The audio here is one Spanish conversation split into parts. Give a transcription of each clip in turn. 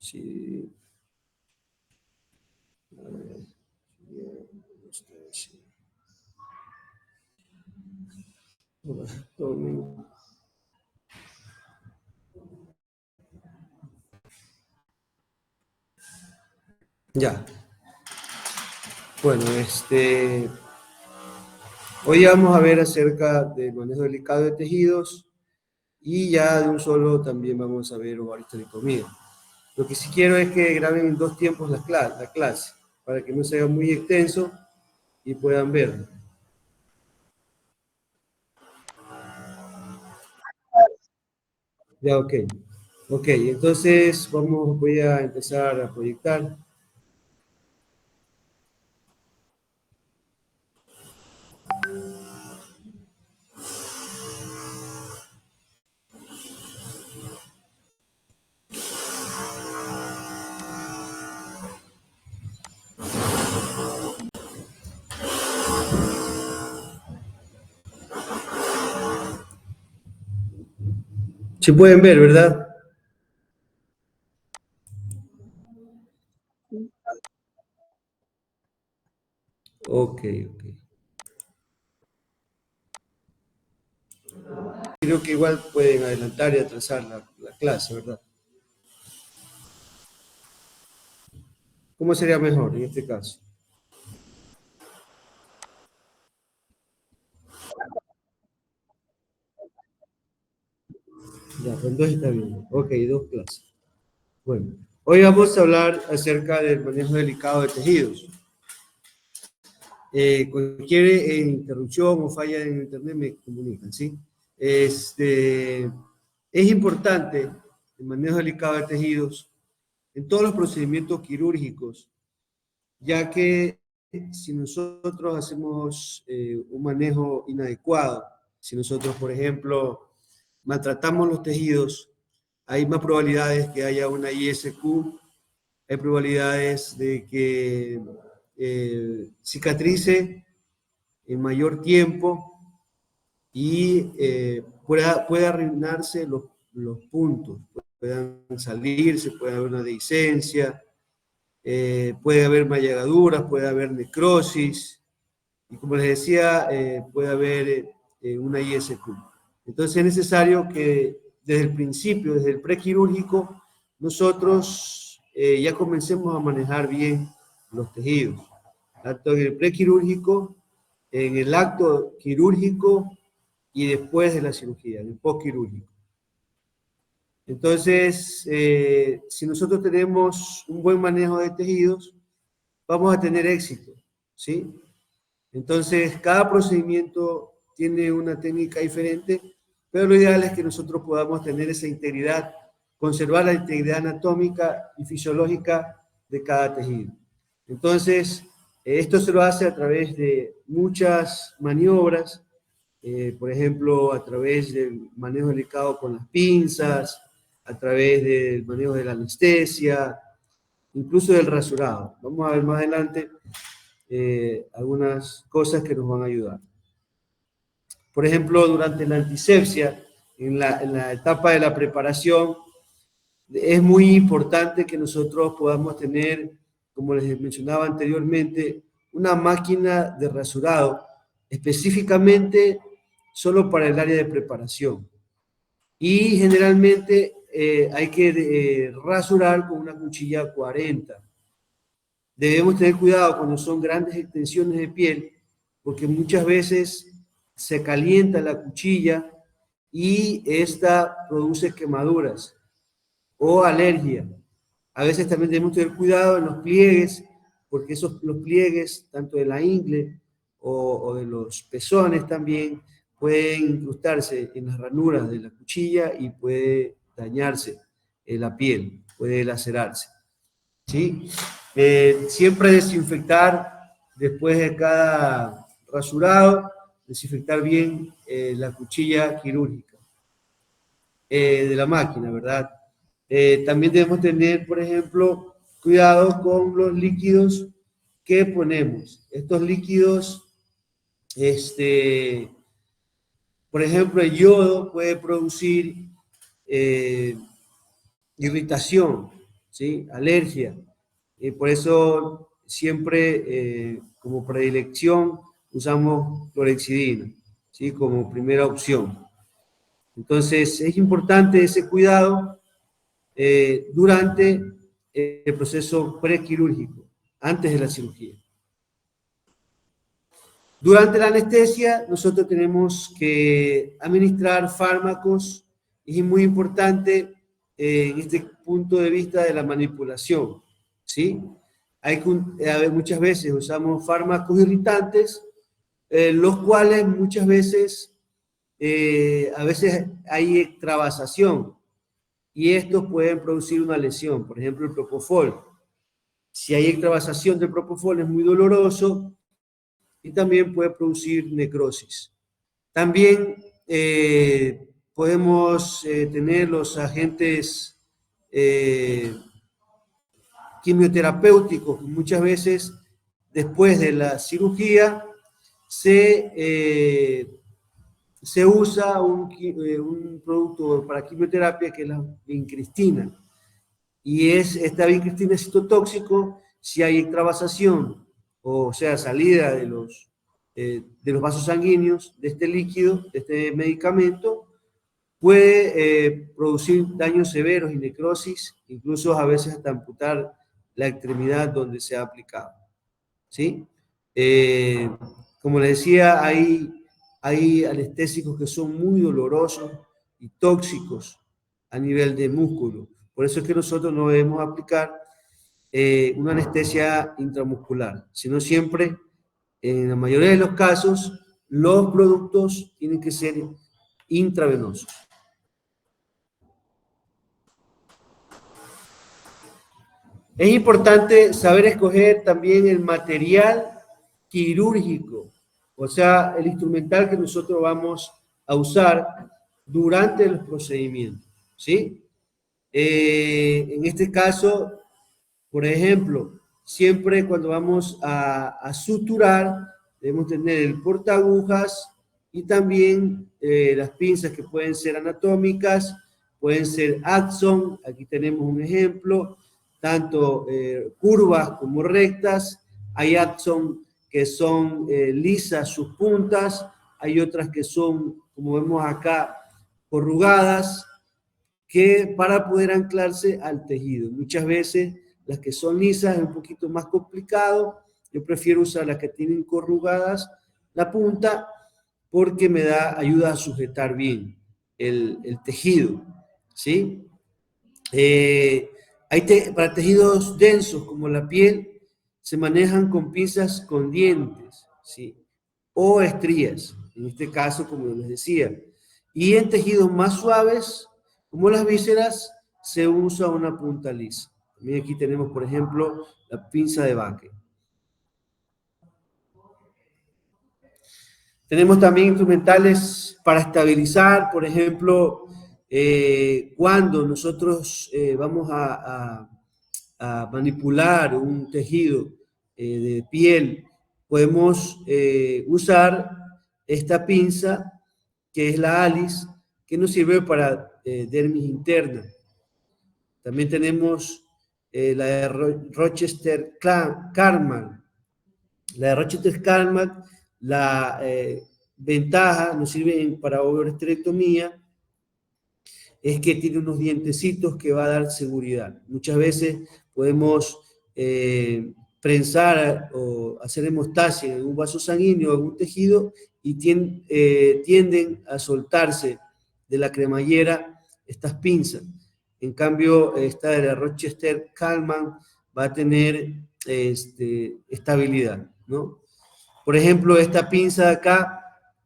Sí. A ver. Sí. Ya. Bueno, hoy vamos a ver acerca del manejo delicado de tejidos y ya de un solo también vamos a ver ovarectomía. Lo que sí quiero es que graben en 2 tiempos la clase, para que no sea muy extenso y puedan verlo. Ya, ok. Ok, entonces voy a empezar a proyectar. Si pueden ver, ¿verdad? Ok, ok. Creo que igual pueden adelantar y atrasar la clase, ¿verdad? ¿Cómo sería mejor en este caso? Ya, pues entonces está bien. Ok, 2 clases. Bueno, hoy vamos a hablar acerca del manejo delicado de tejidos. Cualquier interrupción o falla en internet me comunican, ¿sí? Es importante el manejo delicado de tejidos en todos los procedimientos quirúrgicos, ya que si nosotros hacemos un manejo inadecuado, si nosotros, por ejemplo, maltratamos los tejidos, hay más probabilidades que haya una ISQ, hay probabilidades de que cicatrice en mayor tiempo y pueda arruinarse los puntos, puedan salirse, puede haber una dehiscencia, puede haber mallagaduras, puede haber necrosis, y como les decía, puede haber una ISQ. Entonces es necesario que desde el principio, desde el prequirúrgico, nosotros ya comencemos a manejar bien los tejidos, tanto en el prequirúrgico, en el acto quirúrgico y después de la cirugía, en el postquirúrgico. Entonces, si nosotros tenemos un buen manejo de tejidos, vamos a tener éxito, ¿sí? Entonces, cada procedimiento tiene una técnica diferente, pero lo ideal es que nosotros podamos tener esa integridad, conservar la integridad anatómica y fisiológica de cada tejido. Entonces, esto se lo hace a través de muchas maniobras, por ejemplo, a través del manejo delicado con las pinzas, a través del manejo de la anestesia, incluso del rasurado. Vamos a ver más adelante algunas cosas que nos van a ayudar. Por ejemplo, durante la antisepsia, en la etapa de la preparación, es muy importante que nosotros podamos tener, como les mencionaba anteriormente, una máquina de rasurado específicamente solo para el área de preparación. Y generalmente hay que rasurar con una cuchilla 40. Debemos tener cuidado cuando son grandes extensiones de piel, porque muchas veces se calienta la cuchilla y esta produce quemaduras o alergia. A veces también debemos tener cuidado en los pliegues, porque los pliegues, tanto de la ingle o de los pezones también, pueden incrustarse en las ranuras de la cuchilla y puede dañarse la piel, puede lacerarse. ¿Sí? Siempre desinfectar después de cada rasurado, desinfectar bien la cuchilla quirúrgica de la máquina, ¿verdad? También debemos tener, por ejemplo, cuidado con los líquidos que ponemos. Estos líquidos, por ejemplo, el yodo puede producir irritación, ¿sí? Alergia. Por eso siempre como predilección usamos clorexidina, ¿sí? Como primera opción. Entonces es importante ese cuidado durante el proceso prequirúrgico, antes de la cirugía. Durante la anestesia, nosotros tenemos que administrar fármacos y es muy importante en este punto de vista de la manipulación, ¿sí? Muchas veces usamos fármacos irritantes, los cuales muchas veces, a veces hay extravasación y estos pueden producir una lesión, por ejemplo el propofol. Si hay extravasación del propofol es muy doloroso y también puede producir necrosis. También podemos tener los agentes quimioterapéuticos, muchas veces después de la cirugía se usa un producto para quimioterapia que es la vincristina. Y esta vincristina es citotóxico si hay extravasación, o sea, salida de los vasos sanguíneos de este líquido, de este medicamento, puede producir daños severos y necrosis, incluso a veces hasta amputar la extremidad donde se ha aplicado, ¿sí? Como les decía, hay anestésicos que son muy dolorosos y tóxicos a nivel de músculo. Por eso es que nosotros no debemos aplicar una anestesia intramuscular, sino siempre, en la mayoría de los casos, los productos tienen que ser intravenosos. Es importante saber escoger también el material quirúrgico, o sea, el instrumental que nosotros vamos a usar durante los procedimientos, ¿sí? En este caso, por ejemplo, siempre cuando vamos a suturar, debemos tener el portaagujas y también las pinzas que pueden ser anatómicas, pueden ser Axon, aquí tenemos un ejemplo, tanto curvas como rectas. Hay Axon que son lisas sus puntas, hay otras que son, como vemos acá, corrugadas, que para poder anclarse al tejido. Muchas veces las que son lisas es un poquito más complicado. Yo prefiero usar las que tienen corrugadas la punta porque me ayuda a sujetar bien el tejido, ¿sí? Para tejidos densos como la piel se manejan con pinzas con dientes, ¿sí? O estrías, en este caso, como les decía. Y en tejidos más suaves, como las vísceras, se usa una punta lisa. También aquí tenemos, por ejemplo, la pinza de Bakke. Tenemos también instrumentales para estabilizar, por ejemplo, cuando nosotros vamos a manipular un tejido de piel, podemos usar esta pinza, que es la Alice, que nos sirve para dermis interna. También tenemos la de Rochester-Karman. La de Rochester-Karman, la ventaja, nos sirve para ovoesterectomía, es que tiene unos dientecitos que va a dar seguridad. Muchas veces podemos prensar o hacer hemostasia en un vaso sanguíneo o algún tejido y tienden a soltarse de la cremallera estas pinzas. En cambio, esta de la Rochester-Karman va a tener estabilidad, ¿no? Por ejemplo, esta pinza de acá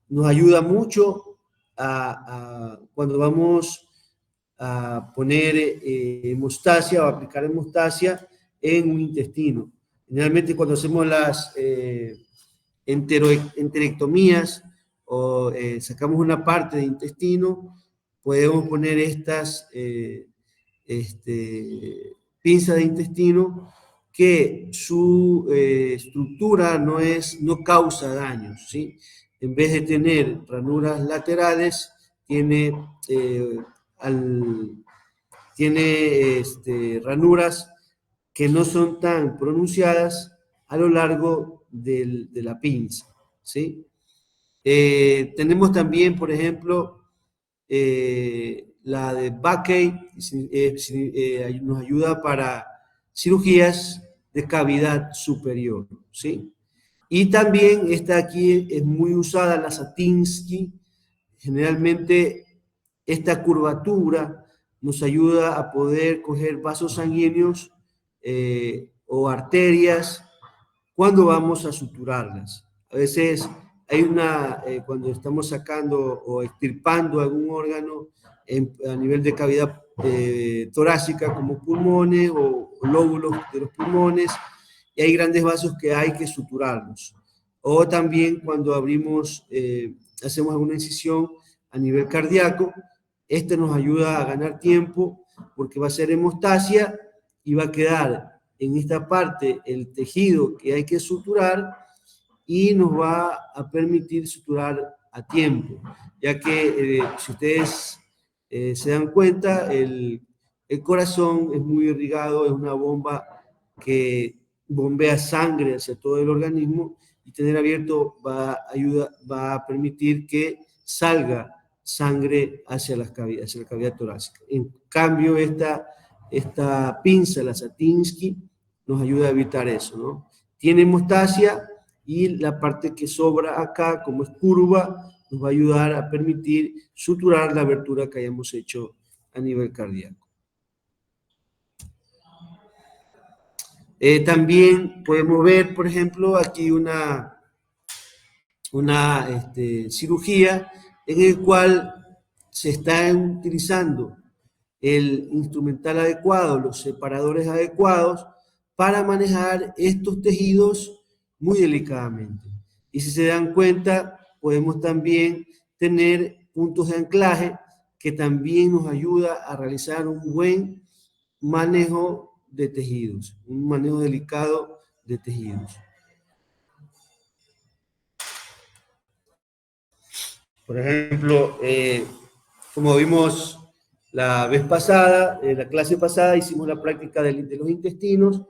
nos ayuda mucho cuando vamos a poner hemostasia o aplicar hemostasia en un intestino. Generalmente cuando hacemos las enterectomías o sacamos una parte de intestino, podemos poner estas pinzas de intestino que su estructura no causa daños, ¿sí? En vez de tener ranuras laterales, tiene tiene ranuras que no son tan pronunciadas a lo largo de la pinza, ¿sí? Tenemos también, por ejemplo, la de Backey, nos ayuda para cirugías de cavidad superior, ¿sí? Y también esta aquí es muy usada, la Satinsky. Generalmente esta curvatura nos ayuda a poder coger vasos sanguíneos o arterias cuando vamos a suturarlas. A veces hay cuando estamos sacando o extirpando algún órgano a nivel de cavidad torácica, como pulmones o lóbulos de los pulmones, y hay grandes vasos que hay que suturarlos. O también cuando hacemos alguna incisión a nivel cardíaco, este nos ayuda a ganar tiempo porque va a ser hemostasia y va a quedar en esta parte el tejido que hay que suturar y nos va a permitir suturar a tiempo, ya que si ustedes se dan cuenta, el corazón es muy irrigado, es una bomba que bombea sangre hacia todo el organismo y tener abierto va a permitir que salga sangre hacia la cavidad torácica. En cambio, esta pinza, la Satinsky, nos ayuda a evitar eso, ¿no? Tiene hemostasia y la parte que sobra acá, como es curva, nos va a ayudar a permitir suturar la abertura que hayamos hecho a nivel cardíaco. También podemos ver, por ejemplo, aquí una cirugía en el cual se está utilizando el instrumental adecuado, los separadores adecuados para manejar estos tejidos muy delicadamente. Y si se dan cuenta, podemos también tener puntos de anclaje que también nos ayuda a realizar un buen manejo de tejidos, un manejo delicado de tejidos. Por ejemplo, como vimos la vez pasada, en la clase pasada hicimos la práctica de los intestinos,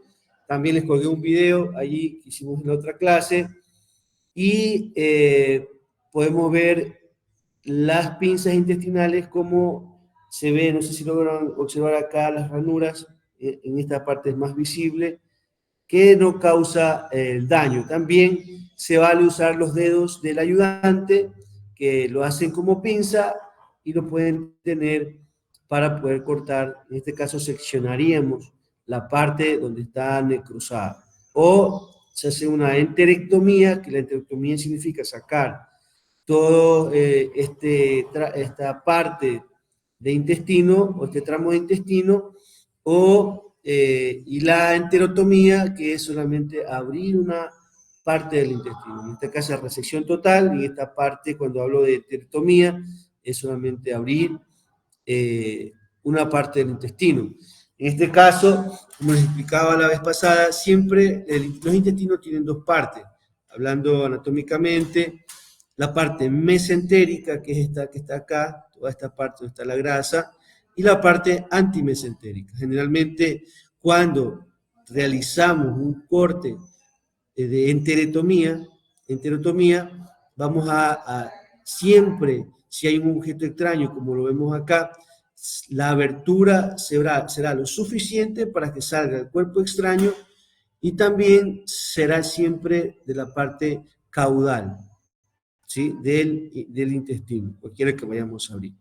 también les colgué un video allí que hicimos en la otra clase, y podemos ver las pinzas intestinales como se ve, no sé si logran observar acá las ranuras, en esta parte es más visible, que no causa el daño. También se vale usar los dedos del ayudante, que lo hacen como pinza y lo pueden tener para poder cortar. En este caso seccionaríamos la parte donde está necrosada. O se hace una enterectomía, que la enterectomía significa sacar todo esta parte de intestino o este tramo de intestino, y la enterotomía, que es solamente abrir una parte del intestino. En este caso es resección total, y esta parte, cuando hablo de enterotomía, es solamente abrir una parte del intestino. En este caso, como les explicaba la vez pasada, siempre los intestinos tienen dos partes. Hablando anatómicamente, la parte mesentérica, que es esta que está acá, toda esta parte donde está la grasa, y la parte antimesentérica. Generalmente, cuando realizamos un corte de enterotomía, vamos a siempre, si hay un objeto extraño, como lo vemos acá, la abertura será lo suficiente para que salga el cuerpo extraño, y también será siempre de la parte caudal, ¿sí? del intestino, cualquiera que vayamos a abrir.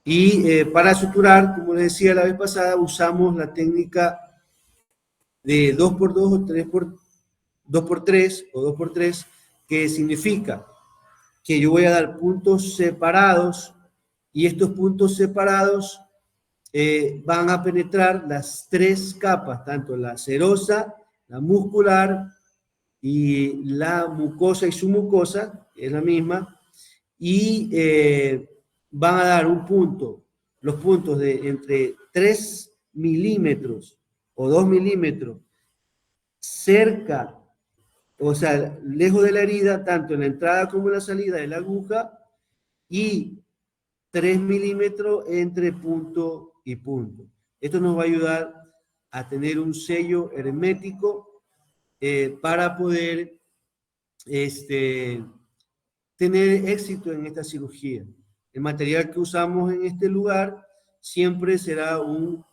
Y para suturar, como les decía la vez pasada, usamos la técnica de 2x2 o 2x3 o 2x3, que significa que yo voy a dar puntos separados, y estos puntos separados van a penetrar las tres capas, tanto la serosa, la muscular y la mucosa y submucosa, que es la misma, y van a dar los puntos de entre 3 milímetros o 2 milímetros cerca, o sea, lejos de la herida, tanto en la entrada como en la salida de la aguja, y 3 milímetros entre punto y punto. Esto nos va a ayudar a tener un sello hermético para poder tener éxito en esta cirugía. El material que usamos en este lugar siempre será un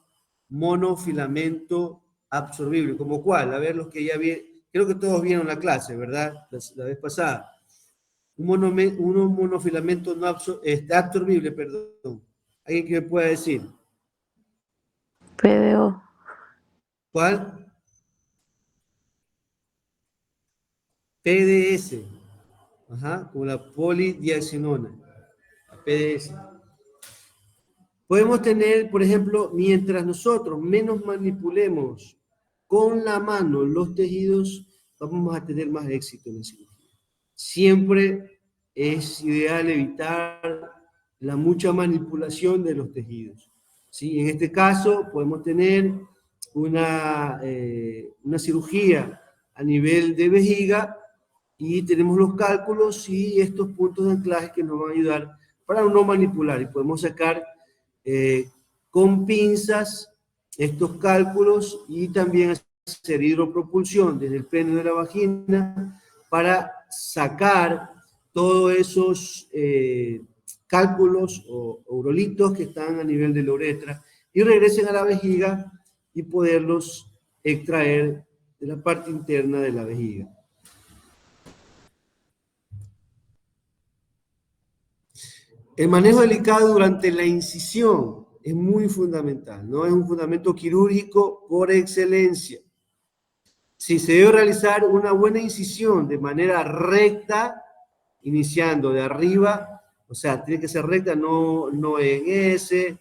monofilamento absorbible. ¿Como cuál? A ver, los que ya vieron, creo que todos vieron la clase, ¿verdad? La vez pasada. Un monofilamento no absorbible, perdón. ¿Alguien que me pueda decir? PDO. ¿Cuál? PDS. Ajá, como la polidiacinona. La PDS. Podemos tener, por ejemplo, mientras nosotros menos manipulemos con la mano los tejidos, vamos a tener más éxito en la cirugía. Siempre es ideal evitar la mucha manipulación de los tejidos. ¿Sí? En este caso podemos tener una cirugía a nivel de vejiga y tenemos los cálculos y estos puntos de anclaje que nos van a ayudar para no manipular y podemos sacar con pinzas estos cálculos y también hacer hidropropulsión desde el pene de la vagina para sacar todos esos cálculos o urolitos que están a nivel de la uretra y regresen a la vejiga y poderlos extraer de la parte interna de la vejiga. El manejo delicado durante la incisión es muy fundamental, ¿no? Es un fundamento quirúrgico por excelencia. Si se debe realizar una buena incisión de manera recta, iniciando de arriba, o sea, tiene que ser recta, no en S,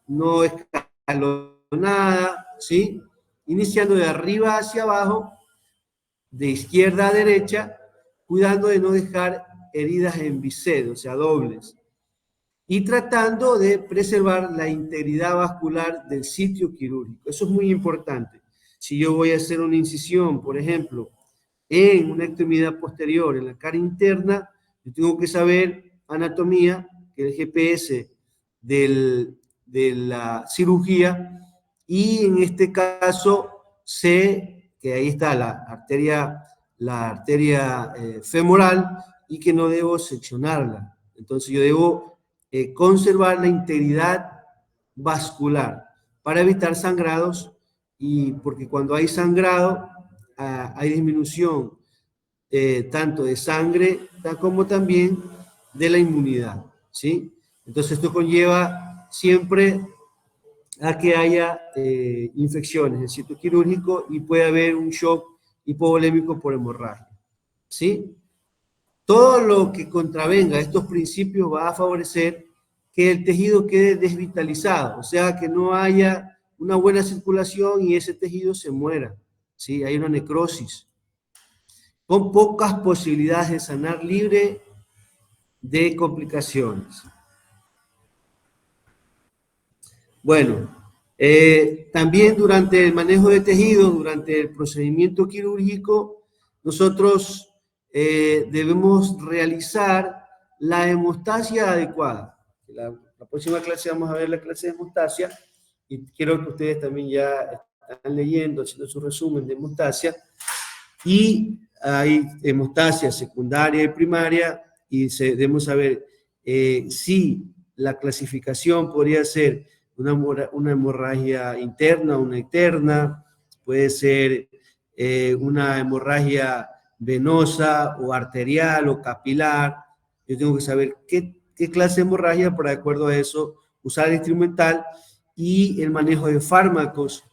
no escalonada, ¿sí? Iniciando de arriba hacia abajo, de izquierda a derecha, cuidando de no dejar heridas en bised, o sea, dobles. Y tratando de preservar la integridad vascular del sitio quirúrgico. Eso es muy importante. Si yo voy a hacer una incisión, por ejemplo, en una extremidad posterior, en la cara interna, yo tengo que saber anatomía, que es el GPS de la cirugía, y en este caso sé que ahí está la arteria femoral y que no debo seccionarla. Entonces yo debo conservar la integridad vascular para evitar sangrados y porque cuando hay sangrado hay disminución tanto de sangre como también de la inmunidad, ¿sí? Entonces esto conlleva siempre a que haya infecciones en el sitio quirúrgico y puede haber un shock hipovolémico por hemorragia, ¿sí? Todo lo que contravenga estos principios va a favorecer que el tejido quede desvitalizado, o sea, que no haya una buena circulación y ese tejido se muera, ¿sí? Hay una necrosis, con pocas posibilidades de sanar libre de complicaciones. Bueno, también durante el manejo de tejidos, durante el procedimiento quirúrgico, nosotros debemos realizar la hemostasia adecuada. La próxima clase vamos a ver la clase de hemostasia y quiero que ustedes también ya están leyendo, haciendo su resumen de hemostasia. Y hay hemostasia secundaria y primaria y debemos saber si la clasificación podría ser una hemorragia interna, una externa, puede ser una hemorragia venosa o arterial o capilar. Yo tengo que saber qué clase de hemorragia para de acuerdo a eso usar el instrumental y el manejo de fármacos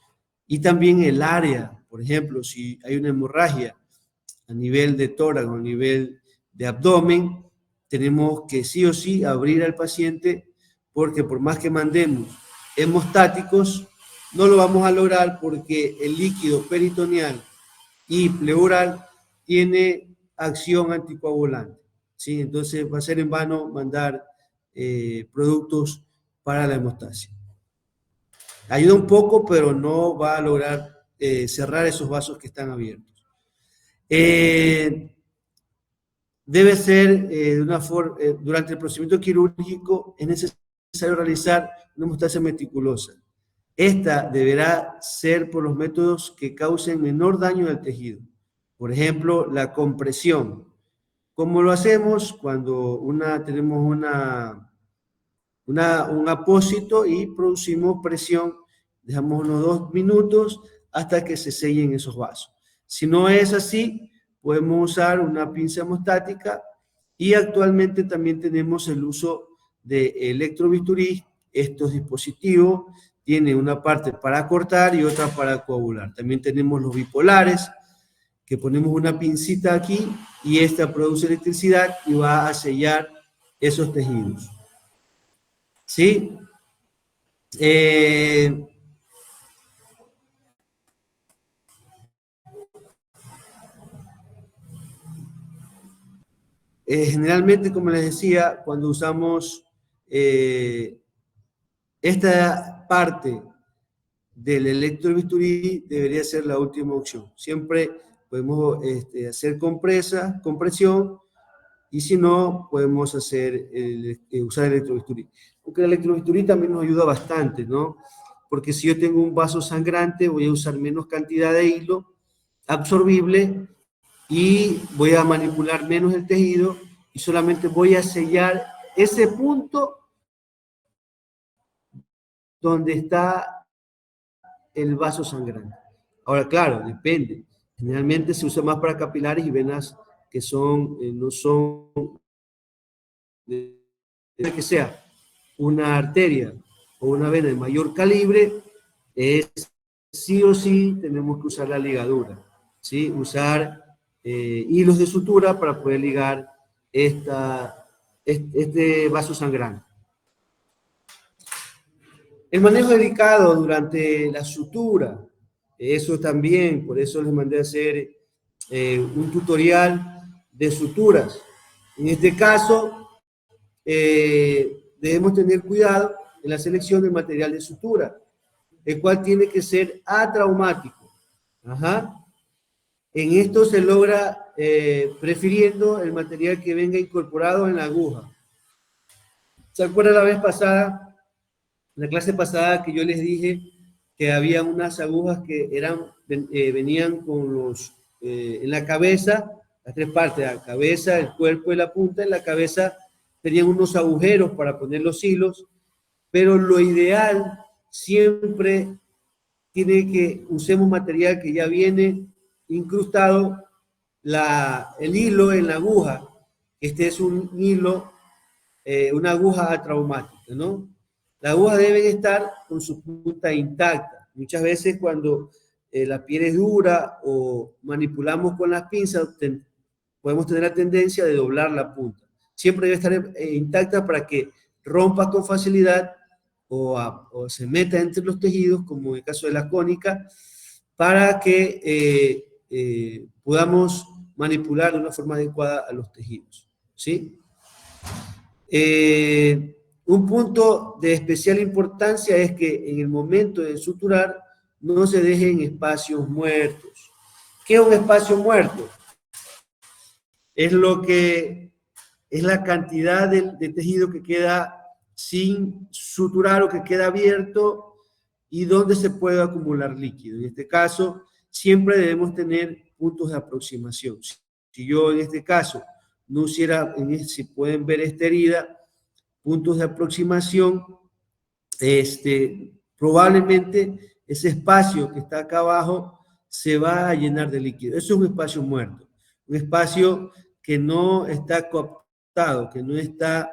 y también el área. Por ejemplo, si hay una hemorragia a nivel de tórax o a nivel de abdomen, tenemos que sí o sí abrir al paciente porque por más que mandemos hemostáticos, no lo vamos a lograr porque el líquido peritoneal y pleural tiene acción anticoagulante, ¿sí? Entonces va a ser en vano mandar productos para la hemostasia. Ayuda un poco, pero no va a lograr cerrar esos vasos que están abiertos. Debe ser durante el procedimiento quirúrgico es necesario necesario realizar una hemostasia meticulosa. Esta deberá ser por los métodos que causen menor daño al tejido. Por ejemplo, la compresión. ¿Cómo lo hacemos? Cuando tenemos un apósito y producimos presión, dejamos unos 2 minutos hasta que se sellen esos vasos. Si no es así, podemos usar una pinza hemostática y actualmente también tenemos el uso de electrobisturí. Estos dispositivos tienen una parte para cortar y otra para coagular. También tenemos los bipolares, que ponemos una pincita aquí y esta produce electricidad y va a sellar esos tejidos. ¿Sí? Generalmente, como les decía, cuando usamos esta parte del electrobisturí, debería ser la última opción. Siempre podemos hacer compresión, y si no, podemos usar el electrobisturí. Porque el electrobisturí también nos ayuda bastante, ¿no? Porque si yo tengo un vaso sangrante, voy a usar menos cantidad de hilo absorbible y voy a manipular menos el tejido y solamente voy a sellar ese punto donde está el vaso sangrante. Ahora, claro, depende. Generalmente se usa más para capilares y venas que no son, que sea una arteria o una vena de mayor calibre, sí o sí tenemos que usar la ligadura, ¿sí? Usar hilos de sutura para poder ligar este vaso sangrante. El manejo delicado durante la sutura, eso también, por eso les mandé a hacer un tutorial de suturas. En este caso, debemos tener cuidado en la selección del material de sutura, el cual tiene que ser atraumático. Ajá. En esto se logra prefiriendo el material que venga incorporado en la aguja. ¿Se acuerdan la vez pasada? En la clase pasada que yo les dije que había unas agujas que venían con en la cabeza, las 3 partes, la cabeza, el cuerpo y la punta. En la cabeza tenían unos agujeros para poner los hilos, pero lo ideal siempre tiene que usemos material que ya viene incrustado el hilo en la aguja. Este es un hilo, una aguja traumática, ¿no? La aguja debe estar con su punta intacta. Muchas veces cuando la piel es dura o manipulamos con las pinzas, podemos tener la tendencia de doblar la punta. Siempre debe estar intacta para que rompa con facilidad o se meta entre los tejidos, como en el caso de la cónica, para que podamos manipular de una forma adecuada a los tejidos, ¿sí? Un punto de especial importancia es que en el momento de suturar no se dejen espacios muertos. ¿Qué es un espacio muerto? Es la cantidad de tejido que queda sin suturar o que queda abierto y donde se puede acumular líquido. En este caso, siempre debemos tener puntos de aproximación. Si yo en este caso no hiciera, si pueden ver esta herida, puntos de aproximación, probablemente ese espacio que está acá abajo se va a llenar de líquido. Eso es un espacio muerto, un espacio que no está coaptado, que no está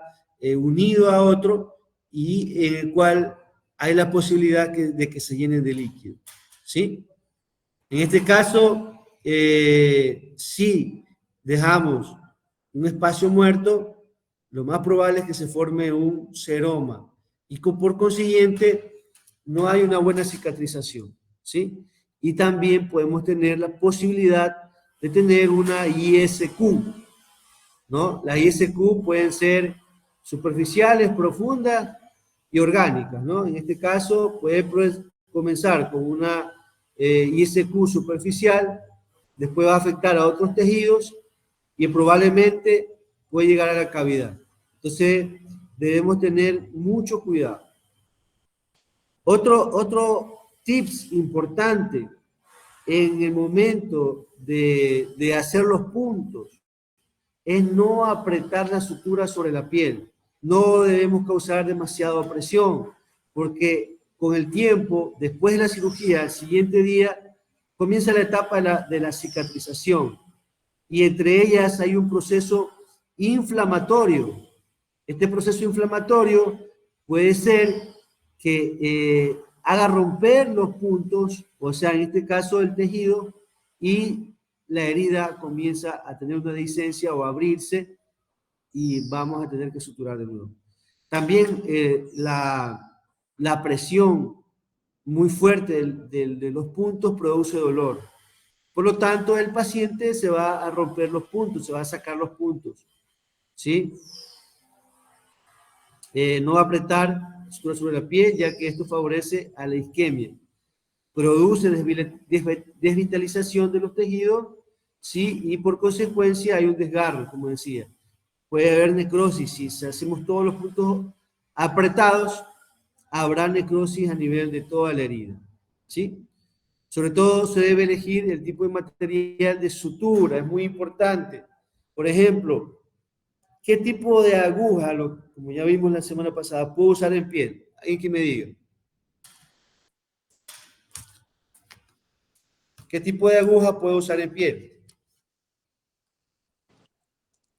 unido a otro y en el cual hay la posibilidad de que se llenen de líquido, ¿sí? En este caso, si dejamos un espacio muerto, lo más probable es que se forme un seroma y por consiguiente no hay una buena cicatrización, ¿sí? Y también podemos tener la posibilidad de tener una ISQ, ¿no? Las ISQ pueden ser superficiales, profundas y orgánicas, ¿no? En este caso puede comenzar con una ISQ superficial, después va a afectar a otros tejidos y probablemente puede llegar a la cavidad. Entonces, debemos tener mucho cuidado. Otro tips importante en el momento de hacer los puntos es no apretar la sutura sobre la piel. No debemos causar demasiada presión, porque con el tiempo, después de la cirugía, el siguiente día, comienza la etapa de la cicatrización. Y entre ellas hay un proceso inflamatorio. Este proceso inflamatorio puede ser que haga romper los puntos, o sea, en este caso el tejido, y la herida comienza a tener una dehiscencia o a abrirse y vamos a tener que suturar de nuevo. También la presión muy fuerte de los puntos produce dolor. Por lo tanto, el paciente se va a romper los puntos, se va a sacar los puntos, ¿sí? No va a apretar sutura sobre la piel, ya que esto favorece a la isquemia. Produce desvitalización de los tejidos, ¿sí? Y por consecuencia hay un desgarro, como decía. Puede haber necrosis. Si hacemos todos los puntos apretados, habrá necrosis a nivel de toda la herida, ¿sí? Sobre todo se debe elegir el tipo de material de sutura, es muy importante. Por ejemplo, ¿qué tipo de aguja, como ya vimos la semana pasada, puedo usar en piel? ¿Alguien que me diga? ¿Qué tipo de aguja puedo usar en piel?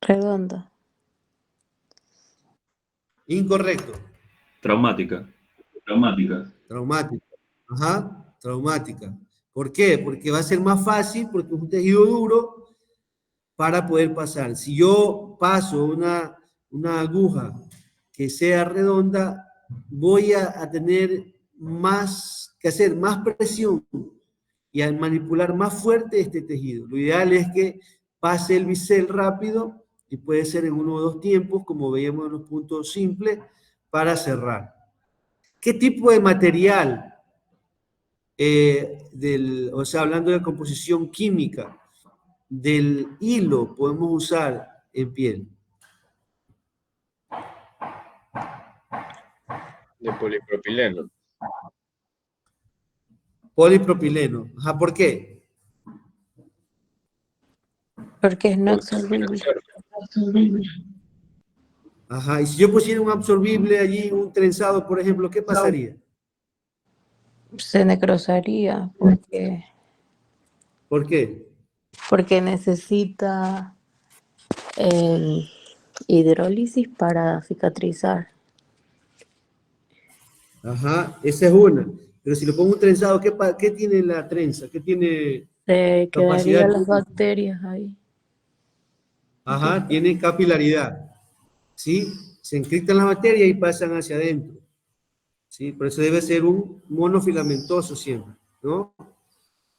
Redonda. Incorrecto. Traumática. Traumática. Ajá, traumática. ¿Por qué? Porque va a ser más fácil, porque es un tejido duro para poder pasar. Si yo paso una aguja que sea redonda, voy a tener que hacer más presión y al manipular más fuerte este tejido. Lo ideal es que pase el bisel rápido y puede ser en 1 o 2 tiempos, como veíamos en los puntos simples, para cerrar. ¿Qué tipo de material? O sea, hablando de composición química, del hilo podemos usar en piel. De polipropileno. Polipropileno. Ajá, ¿por qué? Porque es no Porque absorbible. Ajá, y si yo pusiera un absorbible allí, un trenzado, por ejemplo, ¿qué pasaría? Se necrosaría porque ¿Por qué? necesita el hidrólisis para cicatrizar. Ajá, esa es una. Pero si lo pongo un trenzado, ¿qué tiene la trenza? ¿Qué tiene Se capacidad? quedarían las bacterias ahí. Ajá, tiene capilaridad. ¿Sí? Se encriptan las bacterias y pasan hacia adentro. ¿Sí? Por eso debe ser un monofilamentoso siempre, ¿no?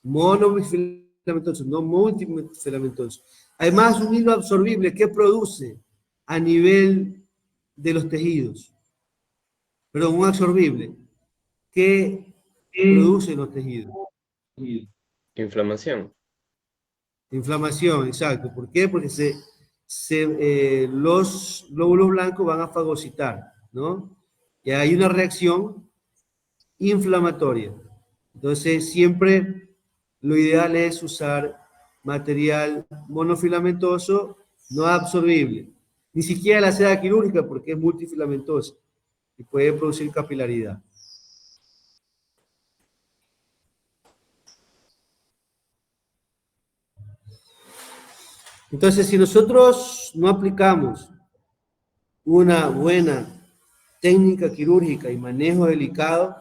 Monofilamentoso, no multifilamentoso. Además, un hilo absorbible, ¿qué produce a nivel de los tejidos? Perdón, un absorbible. ¿Qué produce en los tejidos? inflamación. Inflamación, exacto. ¿Por qué? Porque los glóbulos blancos van a fagocitar, ¿no? Y hay una reacción inflamatoria. Entonces, siempre lo ideal es usar material monofilamentoso no absorbible. Ni siquiera la seda quirúrgica porque es multifilamentosa y puede producir capilaridad. Entonces, si nosotros no aplicamos una buena técnica quirúrgica y manejo delicado,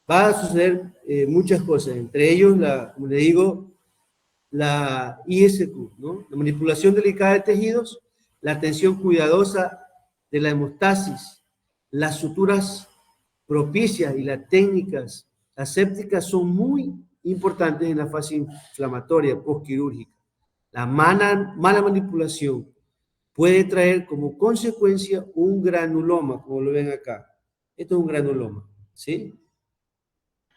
va a suceder muchas cosas, entre ellos, como le digo, la ISQ, ¿no? La manipulación delicada de tejidos, la atención cuidadosa de la hemostasis, las suturas propicias y las técnicas asépticas son muy importantes en la fase inflamatoria postquirúrgica. La mala manipulación puede traer como consecuencia un granuloma, como lo ven acá. Esto es un granuloma, ¿sí?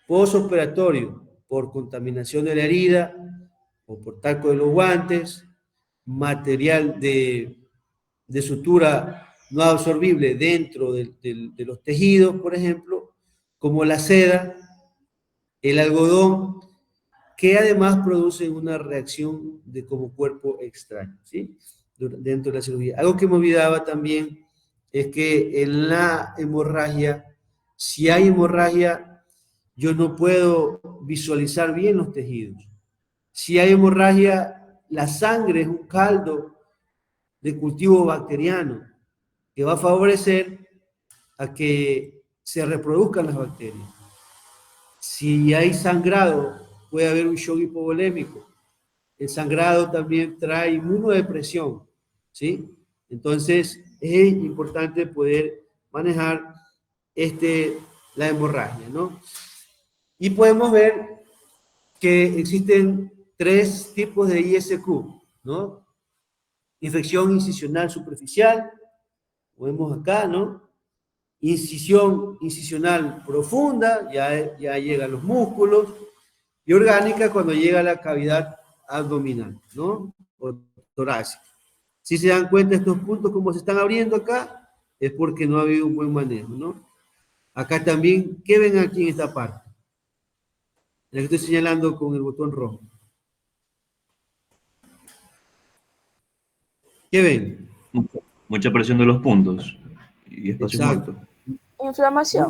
Postoperatorio, por contaminación de la herida o por talco de los guantes, material de sutura no absorbible dentro de los tejidos, por ejemplo, como la seda, el algodón, que además producen una reacción de como cuerpo extraño, ¿sí? Dentro de la cirugía. Algo que me olvidaba también es que en la hemorragia, si hay hemorragia, yo no puedo visualizar bien los tejidos. Si hay hemorragia, la sangre es un caldo de cultivo bacteriano que va a favorecer a que se reproduzcan las bacterias. Si hay sangrado, puede haber un shock hipovolémico. El sangrado también trae inmunodepresión, ¿sí? Entonces, es importante poder manejar la hemorragia, ¿no? Y podemos ver que existen 3 tipos de ISQ, ¿no? Infección incisional superficial, lo vemos acá, ¿no? Incisión incisional profunda, ya llega a los músculos, y orgánica cuando llega a la cavidad abdominal, ¿no? O torácica. Si se dan cuenta estos puntos como se están abriendo acá, es porque no ha habido un buen manejo, ¿no? Acá también, ¿qué ven aquí en esta parte? La que estoy señalando con el botón rojo. ¿Qué ven? Mucha presión de los puntos y espacio Exacto. muerto. Inflamación.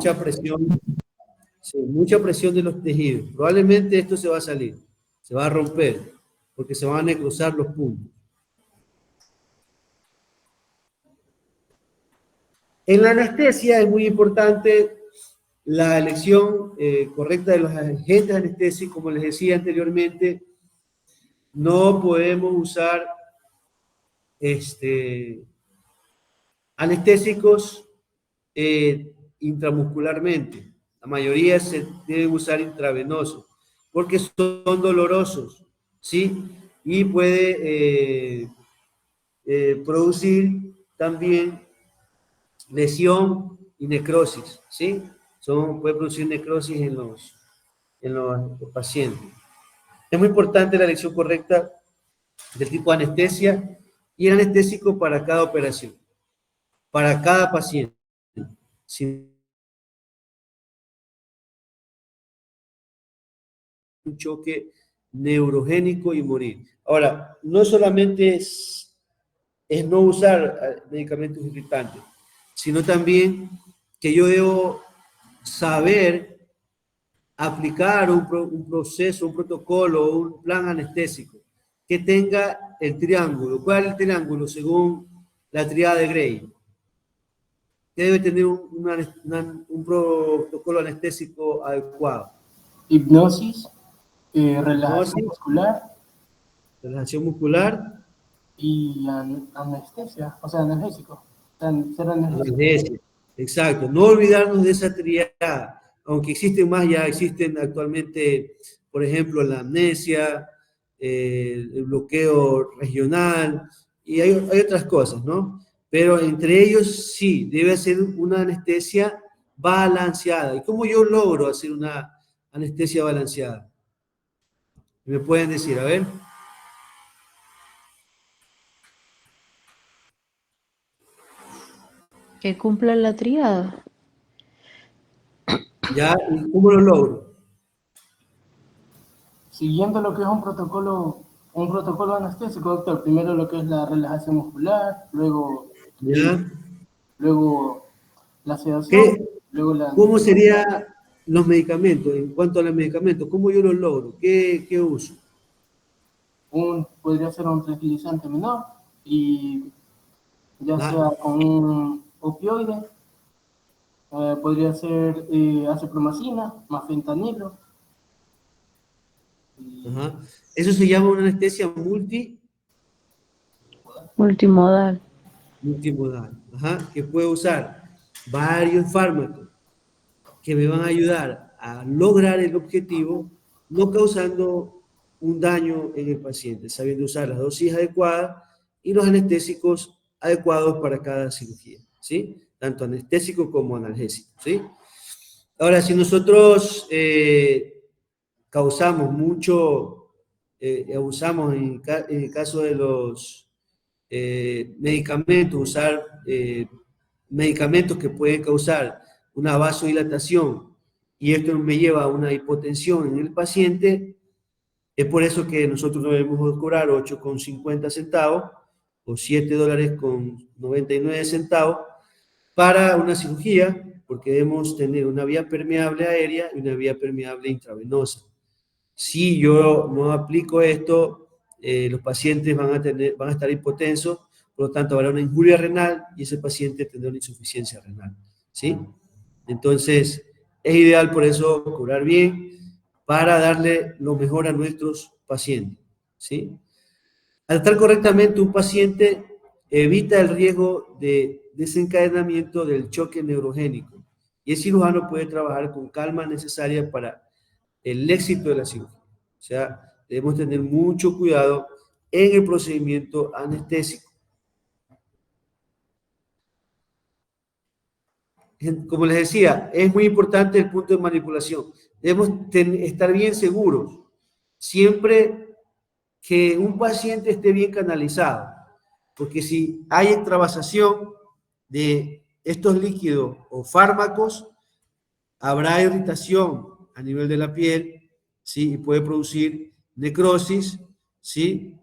Mucha presión de los tejidos. Probablemente esto se va a salir, se va a romper, porque se van a necrosar los puntos. En la anestesia es muy importante la elección correcta de los agentes anestésicos. Como les decía anteriormente, no podemos usar anestésicos intramuscularmente. La mayoría se deben usar intravenosos, porque son dolorosos, ¿sí? Y puede producir también lesión y necrosis, ¿sí? Puede producir necrosis en los pacientes. Es muy importante la elección correcta del tipo de anestesia y el anestésico para cada operación, para cada paciente. Sin un choque neurogénico y morir. Ahora, no solamente es no usar medicamentos irritantes, sino también que yo debo saber aplicar un proceso, un protocolo, un plan anestésico que tenga el triángulo. ¿Cuál es el triángulo según la triada de Gray? Que debe tener un protocolo anestésico adecuado. Hipnosis, relajación muscular. Relajación muscular. Y anestesia, o sea, analgésico. Ser analgésico. Anestesia, exacto. No olvidarnos de esa triada, aunque existen más, ya existen actualmente, por ejemplo, la amnesia, el bloqueo regional, y hay otras cosas, ¿no? Pero entre ellos sí, debe ser una anestesia balanceada. ¿Y cómo yo logro hacer una anestesia balanceada? ¿Me pueden decir? A ver. Que cumpla la triada. ¿Ya? ¿Y cómo lo logro? Siguiendo lo que es un protocolo anestésico, doctor. Primero lo que es la relajación muscular, luego la sedación, luego la... ¿Cómo serían los medicamentos? En cuanto a los medicamentos, ¿cómo yo los logro? ¿Qué uso? Podría ser un tranquilizante menor, y ya sea con un opioide, podría ser acipromicina más fentanilo. Ajá. Eso se llama una anestesia Multimodal. multimodal. Ajá. Que puede usar varios fármacos que me van a ayudar a lograr el objetivo, no causando un daño en el paciente, sabiendo usar las dosis adecuadas y los anestésicos adecuados para cada cirugía, ¿sí? Tanto anestésico como analgésico, ¿sí? Ahora, si nosotros causamos mucho, abusamos en el caso de los medicamentos, usar medicamentos que pueden causar una vasodilatación y esto me lleva a una hipotensión en el paciente, es por eso que nosotros no debemos cobrar 8,50 centavos o $7,99 para una cirugía, porque debemos tener una vía permeable aérea y una vía permeable intravenosa. Si yo no aplico esto, los pacientes van a estar hipotensos, por lo tanto habrá una injuria renal y ese paciente tendrá una insuficiencia renal, ¿sí? Entonces, es ideal por eso curar bien para darle lo mejor a nuestros pacientes, ¿sí? Al tratar correctamente un paciente evita el riesgo de desencadenamiento del choque neurogénico y el cirujano puede trabajar con calma necesaria para el éxito de la cirugía. O sea, debemos tener mucho cuidado en el procedimiento anestésico. Como les decía, es muy importante el punto de manipulación. Debemos estar bien seguros, siempre que un paciente esté bien canalizado, porque si hay extravasación de estos líquidos o fármacos, habrá irritación a nivel de la piel, ¿sí? Y puede producir necrosis, ¿sí?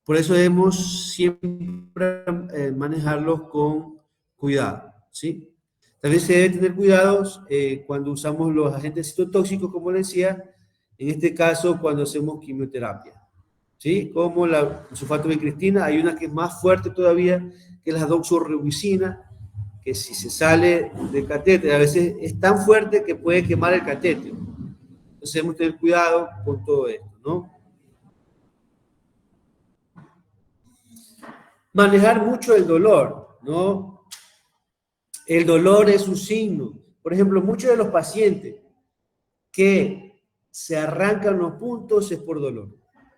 Por eso debemos siempre manejarlos con cuidado, ¿sí? También se debe tener cuidados cuando usamos los agentes citotóxicos, como les decía, en este caso cuando hacemos quimioterapia, ¿sí? Como la sulfato de cristina, hay una que es más fuerte todavía, que es la doxorubicina, que si se sale del catéter, a veces es tan fuerte que puede quemar el catéter. Entonces debemos tener cuidado con todo esto, ¿no? Manejar mucho el dolor, ¿no? El dolor es un signo. Por ejemplo, muchos de los pacientes que se arrancan los puntos es por dolor,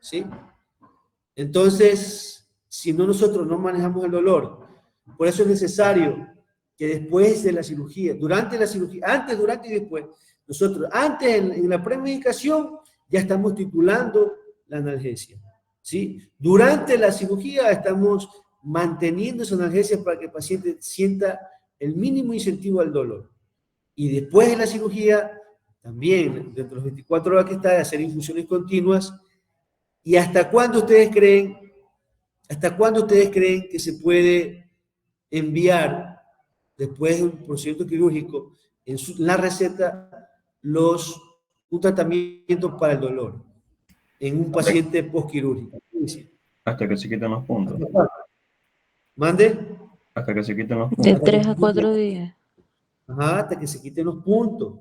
¿sí? Entonces, si no nosotros no manejamos el dolor, por eso es necesario que después de la cirugía, durante la cirugía, antes, durante y después, nosotros, antes en la premedicación, ya estamos titulando la analgesia, ¿sí? Durante la cirugía estamos manteniendo esa analgesia para que el paciente sienta el mínimo incentivo al dolor. Y después de la cirugía, también, dentro de las 24 horas que está, de hacer infusiones continuas. ¿Y hasta cuándo ustedes creen que se puede enviar, después de un procedimiento quirúrgico, en la receta, un tratamiento para el dolor en un paciente postquirúrgico? Hasta que se quiten los puntos. ¿Mande? Hasta que se quiten los De puntos. 3 a 4 días. Ajá, hasta que se quiten los puntos.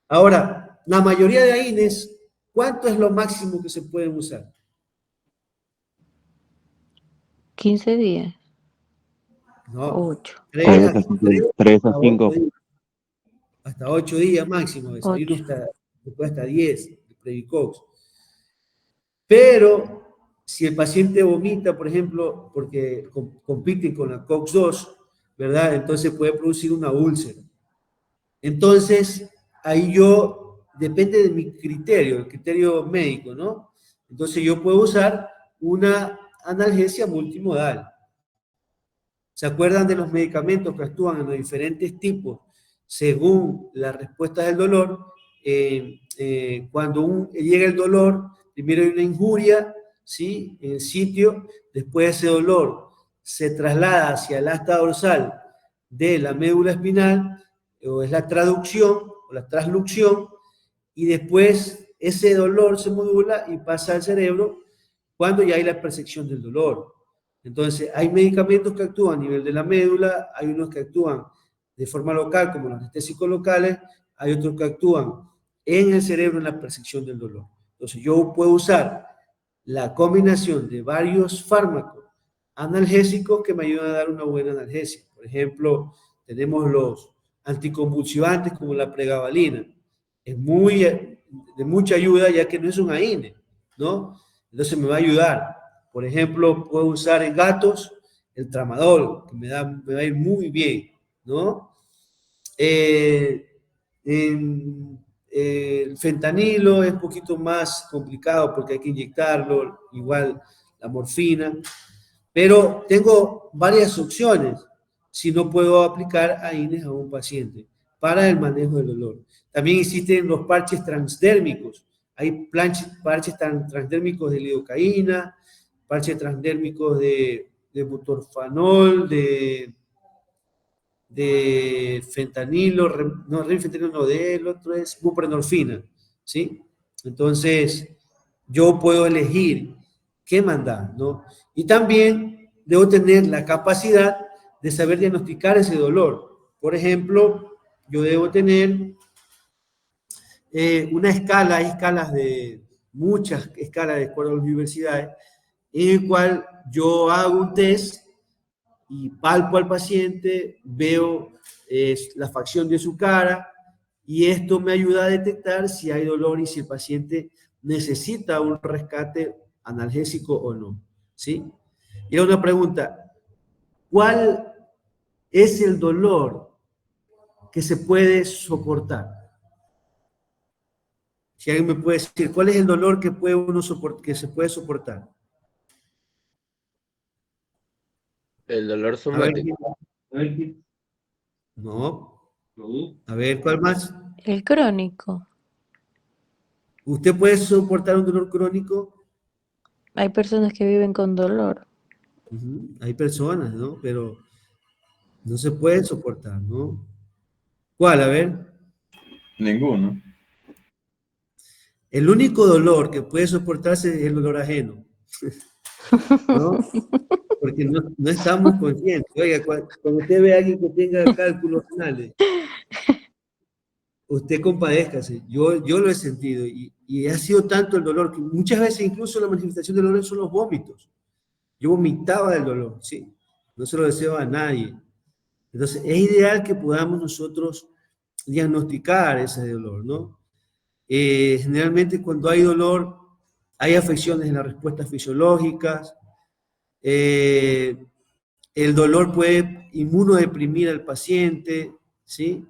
Ahora, la mayoría de AINES, ¿cuánto es lo máximo que se pueden usar? 15 días. No, 8. 3 3 a 5. hasta 8 días máximo. A veces. Hay uno después hasta 10, el Previcox. Pero si el paciente vomita, por ejemplo, porque compiten con la COX-2, ¿verdad? Entonces puede producir una úlcera. Entonces, ahí depende de mi criterio, el criterio médico, ¿no? Entonces yo puedo usar una analgesia multimodal. ¿Se acuerdan de los medicamentos que actúan en los diferentes tipos según las respuestas del dolor? Cuando llega el dolor, primero hay una injuria, ¿sí? En el sitio, después ese dolor se traslada hacia el asta dorsal de la médula espinal, o es la traducción o la translucción, y después ese dolor se modula y pasa al cerebro cuando ya hay la percepción del dolor. Entonces, hay medicamentos que actúan a nivel de la médula, hay unos que actúan de forma local, como los anestésicos locales, hay otros que actúan en el cerebro en la percepción del dolor. Entonces, yo puedo usar la combinación de varios fármacos analgésicos que me ayudan a dar una buena analgesia. Por ejemplo, tenemos los anticonvulsivantes como la pregabalina. Es de mucha ayuda ya que no es un AINE, ¿no? Entonces me va a ayudar. Por ejemplo, puedo usar en gatos el tramadol, que me va a ir muy bien, ¿no? El fentanilo es un poquito más complicado porque hay que inyectarlo, igual la morfina. Pero tengo varias opciones si no puedo aplicar AINES a un paciente para el manejo del dolor. También existen los parches transdérmicos. Hay parches transdérmicos de lidocaína, parches transdérmicos de butorfanol, de fentanilo, no, fentanilo no, el otro es buprenorfina, ¿sí? Entonces, yo puedo elegir qué mandar, ¿no? Y también debo tener la capacidad de saber diagnosticar ese dolor. Por ejemplo, yo debo tener una escala, hay escalas de muchas escalas de acuerdo a las universidades, en el cual yo hago un test y palpo al paciente, veo la facción de su cara y esto me ayuda a detectar si hay dolor y si el paciente necesita un rescate analgésico o no, ¿sí? Y era una pregunta, ¿cuál es el dolor que se puede soportar? Si alguien me puede decir, ¿cuál es el dolor que que se puede soportar? El dolor A ver, somático. no. A ver, ¿cuál más? El crónico. ¿Usted puede soportar un dolor crónico? Hay personas que viven con dolor. Hay personas, ¿no? Pero no se puede soportar, ¿no? ¿Cuál? A ver. Ninguno. El único dolor que puede soportarse es el dolor ajeno, ¿no? Porque no estamos conscientes. Oiga, cuando usted ve a alguien que tenga cálculos renales, usted compadézcase. Yo lo he sentido y ha sido tanto el dolor que muchas veces incluso la manifestación del dolor son los vómitos. Yo vomitaba del dolor, ¿sí? No se lo deseo a nadie. Entonces, es ideal que podamos nosotros diagnosticar ese dolor, ¿no? Generalmente cuando hay dolor, hay afecciones en las respuestas fisiológicas, el dolor puede inmunodeprimir al paciente, ¿sí?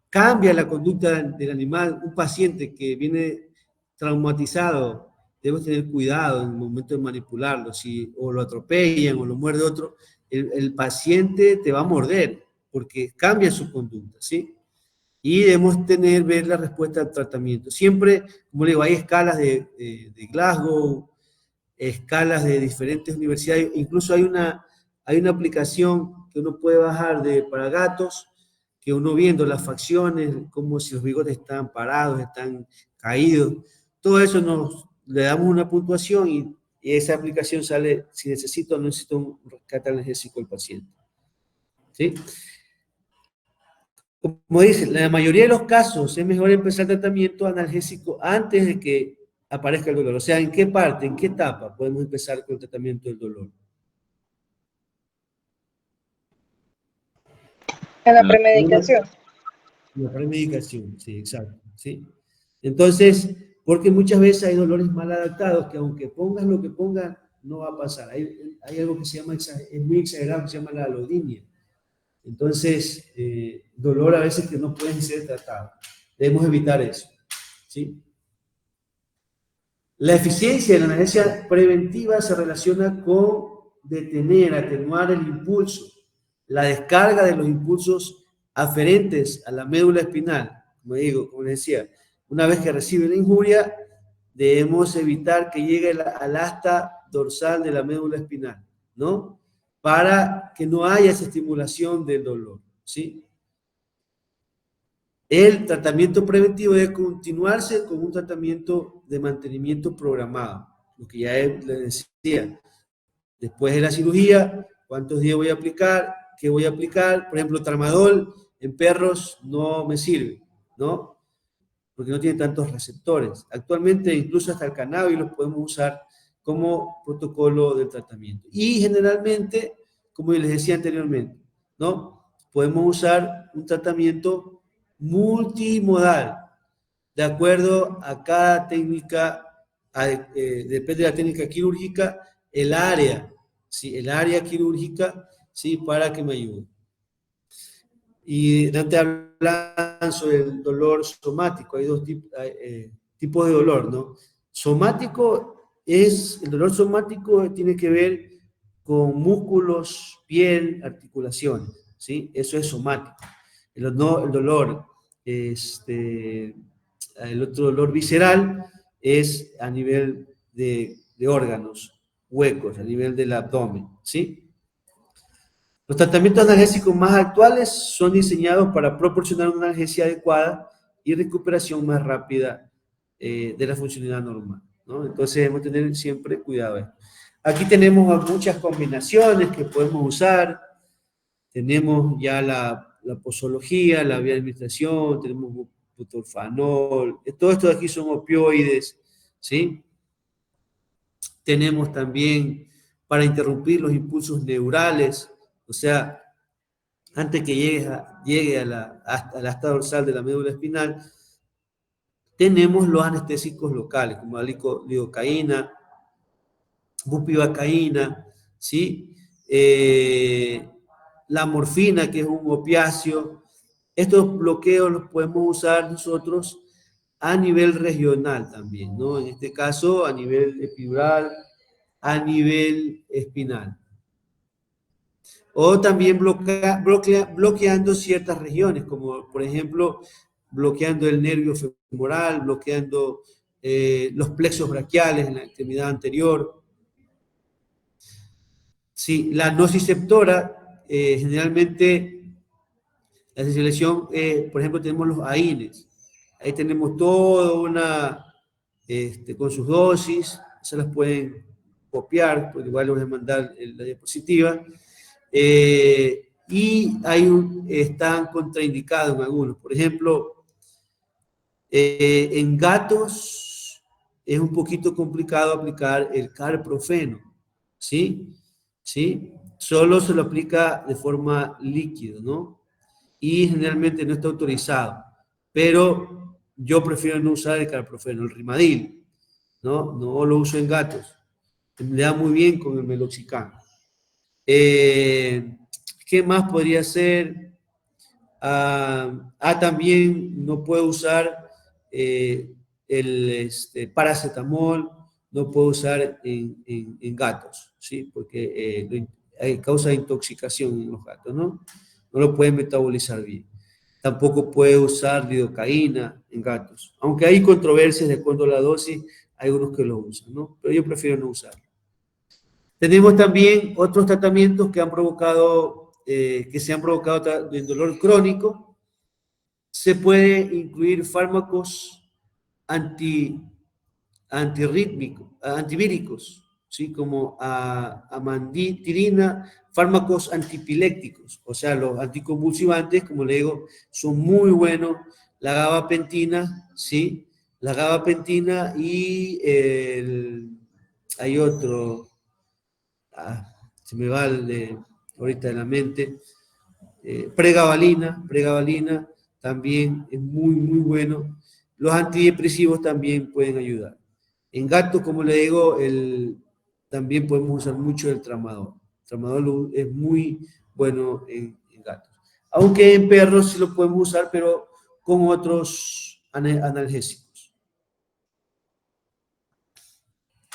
Cambia la conducta del animal. Un paciente que viene traumatizado, debe tener cuidado en el momento de manipularlo. Si o lo atropellan o lo muerde otro, el paciente te va a morder porque cambia su conducta, ¿sí? Y debemos ver la respuesta al tratamiento. Siempre, como le digo, hay escalas de Glasgow, escalas de diferentes universidades, incluso hay una aplicación que uno puede bajar para gatos, que uno viendo las facciones, como si los bigotes están parados, están caídos, todo eso le damos una puntuación y esa aplicación sale si necesita o no necesita un rescate analgésico al paciente. ¿Sí? Como dice, en la mayoría de los casos es mejor empezar tratamiento analgésico antes de que aparezca el dolor. O sea, ¿en qué parte, en qué etapa podemos empezar con el tratamiento del dolor? En la premedicación. La premedicación, sí, exacto. ¿Sí? Entonces, porque muchas veces hay dolores mal adaptados que aunque pongas lo que pongas, no va a pasar. Hay algo que se llama, es muy exagerado, que se llama la alodinia. Entonces, dolor a veces que no pueden ser tratados. Debemos evitar eso. ¿Sí? La eficiencia de la analgesia preventiva se relaciona con detener, atenuar el impulso, la descarga de los impulsos aferentes a la médula espinal. Como les decía, una vez que recibe la injuria, debemos evitar que llegue al asta dorsal de la médula espinal, ¿no? Para que no haya esa estimulación del dolor, ¿sí? El tratamiento preventivo debe continuarse con un tratamiento de mantenimiento programado, lo que ya les decía. Después de la cirugía, ¿cuántos días voy a aplicar? ¿Qué voy a aplicar? Por ejemplo, tramadol en perros no me sirve, ¿no? Porque no tiene tantos receptores. Actualmente incluso hasta el cannabis lo podemos usar como protocolo de tratamiento. Y generalmente, como les decía anteriormente, ¿no? Podemos usar un tratamiento multimodal, de acuerdo a cada técnica, depende de la técnica quirúrgica, el área, ¿sí? El área quirúrgica, ¿sí? Para que me ayude. Y antes hablan sobre el dolor somático, hay dos tipos de dolor, ¿no? El dolor somático tiene que ver con músculos, piel, articulaciones, ¿sí? Eso es somático. El dolor, el otro dolor visceral es a nivel de órganos, huecos, a nivel del abdomen, ¿sí? Los tratamientos analgésicos más actuales son diseñados para proporcionar una analgesia adecuada y recuperación más rápida de la funcionalidad normal, ¿no? Entonces debemos tener siempre cuidado. Aquí tenemos muchas combinaciones que podemos usar. Tenemos ya la posología, la vía de administración, tenemos butorfanol. Todo esto de aquí son opioides, ¿sí? Tenemos también para interrumpir los impulsos neurales, o sea, antes que llegue hasta la asta dorsal de la médula espinal, tenemos los anestésicos locales, como la lidocaína, bupivacaína, ¿sí? La morfina, que es un opiáceo. Estos bloqueos los podemos usar nosotros a nivel regional también, ¿no? En este caso, a nivel epidural, a nivel espinal. O también bloqueando ciertas regiones, como por ejemplo, bloqueando el nervio femoral, bloqueando los plexos braquiales en la extremidad anterior. Sí, la nociceptora, generalmente la sensibilización, por ejemplo, tenemos los AINES. Ahí tenemos toda una, con sus dosis, se las pueden copiar, porque igual les voy a mandar la diapositiva. Y están contraindicados en algunos. Por ejemplo, en gatos es un poquito complicado aplicar el carprofeno, ¿sí? ¿Sí? Solo se lo aplica de forma líquida, ¿no? Y generalmente no está autorizado. Pero yo prefiero no usar el carprofeno, el Rimadil, ¿no? No lo uso en gatos. Le da muy bien con el meloxicam. ¿Qué más podría ser? También no puedo usar el paracetamol, no puedo usar en gatos, ¿sí? Porque causa intoxicación en los gatos, ¿no? No lo pueden metabolizar bien. Tampoco puede usar lidocaína en gatos. Aunque hay controversias de acuerdo a la dosis, hay unos que lo usan, ¿no? Pero yo prefiero no usarlo. Tenemos también otros tratamientos que se han provocado en dolor crónico. Se puede incluir fármacos antivíricos, ¿sí? Como amanditirina, fármacos antipilépticos, o sea, los anticonvulsivantes, como le digo, son muy buenos. La gabapentina, ¿sí? La gabapentina y hay otro, se me va ahorita de la mente, pregabalina también es muy, muy bueno. Los antidepresivos también pueden ayudar. En gatos, como le digo, también podemos usar mucho el tramadol. El tramadol es muy bueno en gatos. Aunque en perros sí lo podemos usar, pero con otros analgésicos.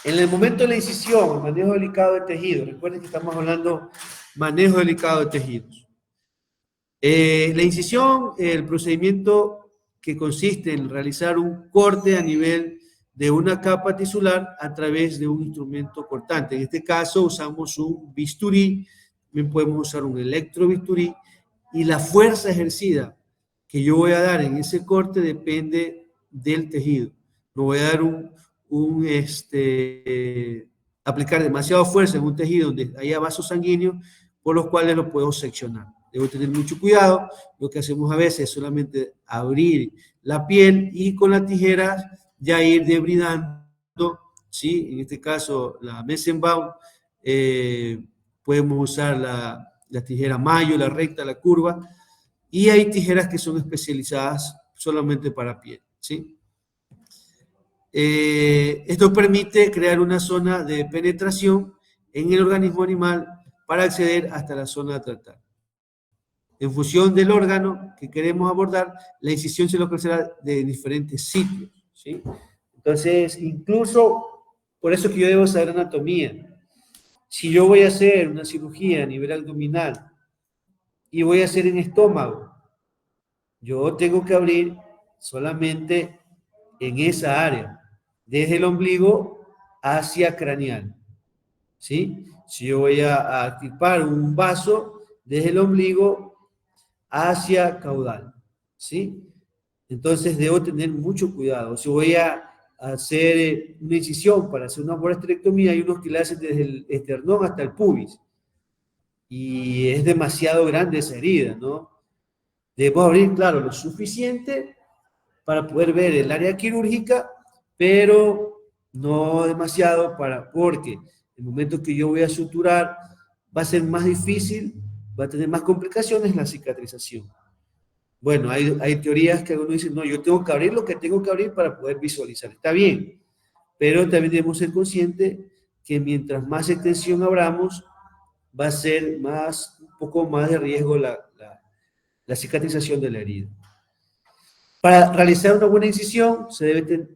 En el momento de la incisión, el manejo delicado de tejidos. Recuerden que estamos hablando manejo delicado de tejidos. La incisión, el procedimiento que consiste en realizar un corte a nivel de una capa tisular a través de un instrumento cortante. En este caso usamos un bisturí, también podemos usar un electrobisturí, y la fuerza ejercida que yo voy a dar en ese corte depende del tejido. No voy a dar aplicar demasiada fuerza en un tejido donde haya vasos sanguíneos, por los cuales lo puedo seccionar. Debo tener mucho cuidado. Lo que hacemos a veces es solamente abrir la piel y con las tijeras ya ir debridando, ¿sí? En este caso, la Messenbaum, podemos usar la tijera Mayo, la recta, la curva, y hay tijeras que son especializadas solamente para piel, ¿sí? Esto permite crear una zona de penetración en el organismo animal para acceder hasta la zona a tratar. En función del órgano que queremos abordar, la incisión se localizará de diferentes sitios, ¿sí? Entonces, incluso, por eso que yo debo saber anatomía. Si yo voy a hacer una cirugía a nivel abdominal y voy a hacer en estómago, yo tengo que abrir solamente en esa área, desde el ombligo hacia craneal, ¿sí? Si yo voy a activar un vaso desde el ombligo hacia caudal, ¿sí? Entonces debo tener mucho cuidado. Si voy a hacer una incisión para hacer una boresterectomía, hay unos que le hacen desde el esternón hasta el pubis, y es demasiado grande esa herida, ¿no? Debemos abrir, claro, lo suficiente para poder ver el área quirúrgica, pero no demasiado porque el momento que yo voy a suturar va a ser más difícil, va a tener más complicaciones la cicatrización. Bueno, hay teorías que algunos dicen, no, yo tengo que abrir lo que tengo que abrir para poder visualizar. Está bien, pero también debemos ser conscientes que mientras más extensión abramos, va a ser un poco más de riesgo la cicatrización de la herida. Para realizar una buena incisión,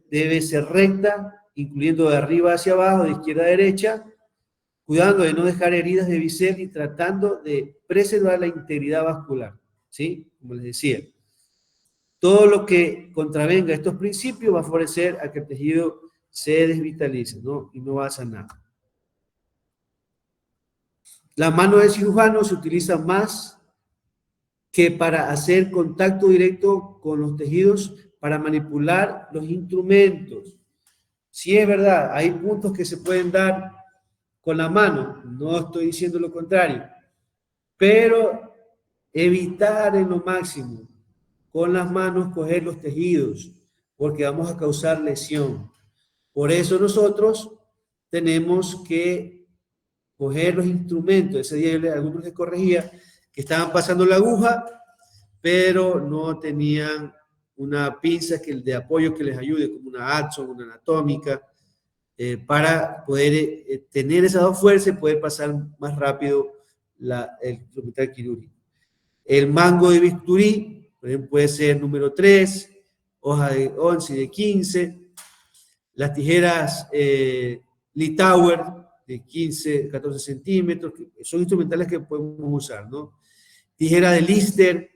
debe ser recta, incluyendo de arriba hacia abajo, de izquierda a derecha, cuidando de no dejar heridas de bisel y tratando de preservar la integridad vascular, ¿sí? Como les decía, todo lo que contravenga estos principios va a favorecer a que el tejido se desvitalice, ¿no? Y no va a sanar. La mano del cirujano se utiliza más que para hacer contacto directo con los tejidos, para manipular los instrumentos. Sí, es verdad, hay puntos que se pueden dar con la mano, no estoy diciendo lo contrario, pero evitar en lo máximo con las manos coger los tejidos, porque vamos a causar lesión. Por eso nosotros tenemos que coger los instrumentos. Ese día algunos les corregía que estaban pasando la aguja, pero no tenían una pinza de apoyo que les ayude, como una Adson, una anatómica, para poder tener esas dos fuerzas y poder pasar más rápido el instrumental quirúrgico. El mango de bisturí, por ejemplo, puede ser número 3, hoja de 11 y de 15. Las tijeras Litauer de 15, 14 centímetros, que son instrumentales que podemos usar, ¿no? Tijera de Lister,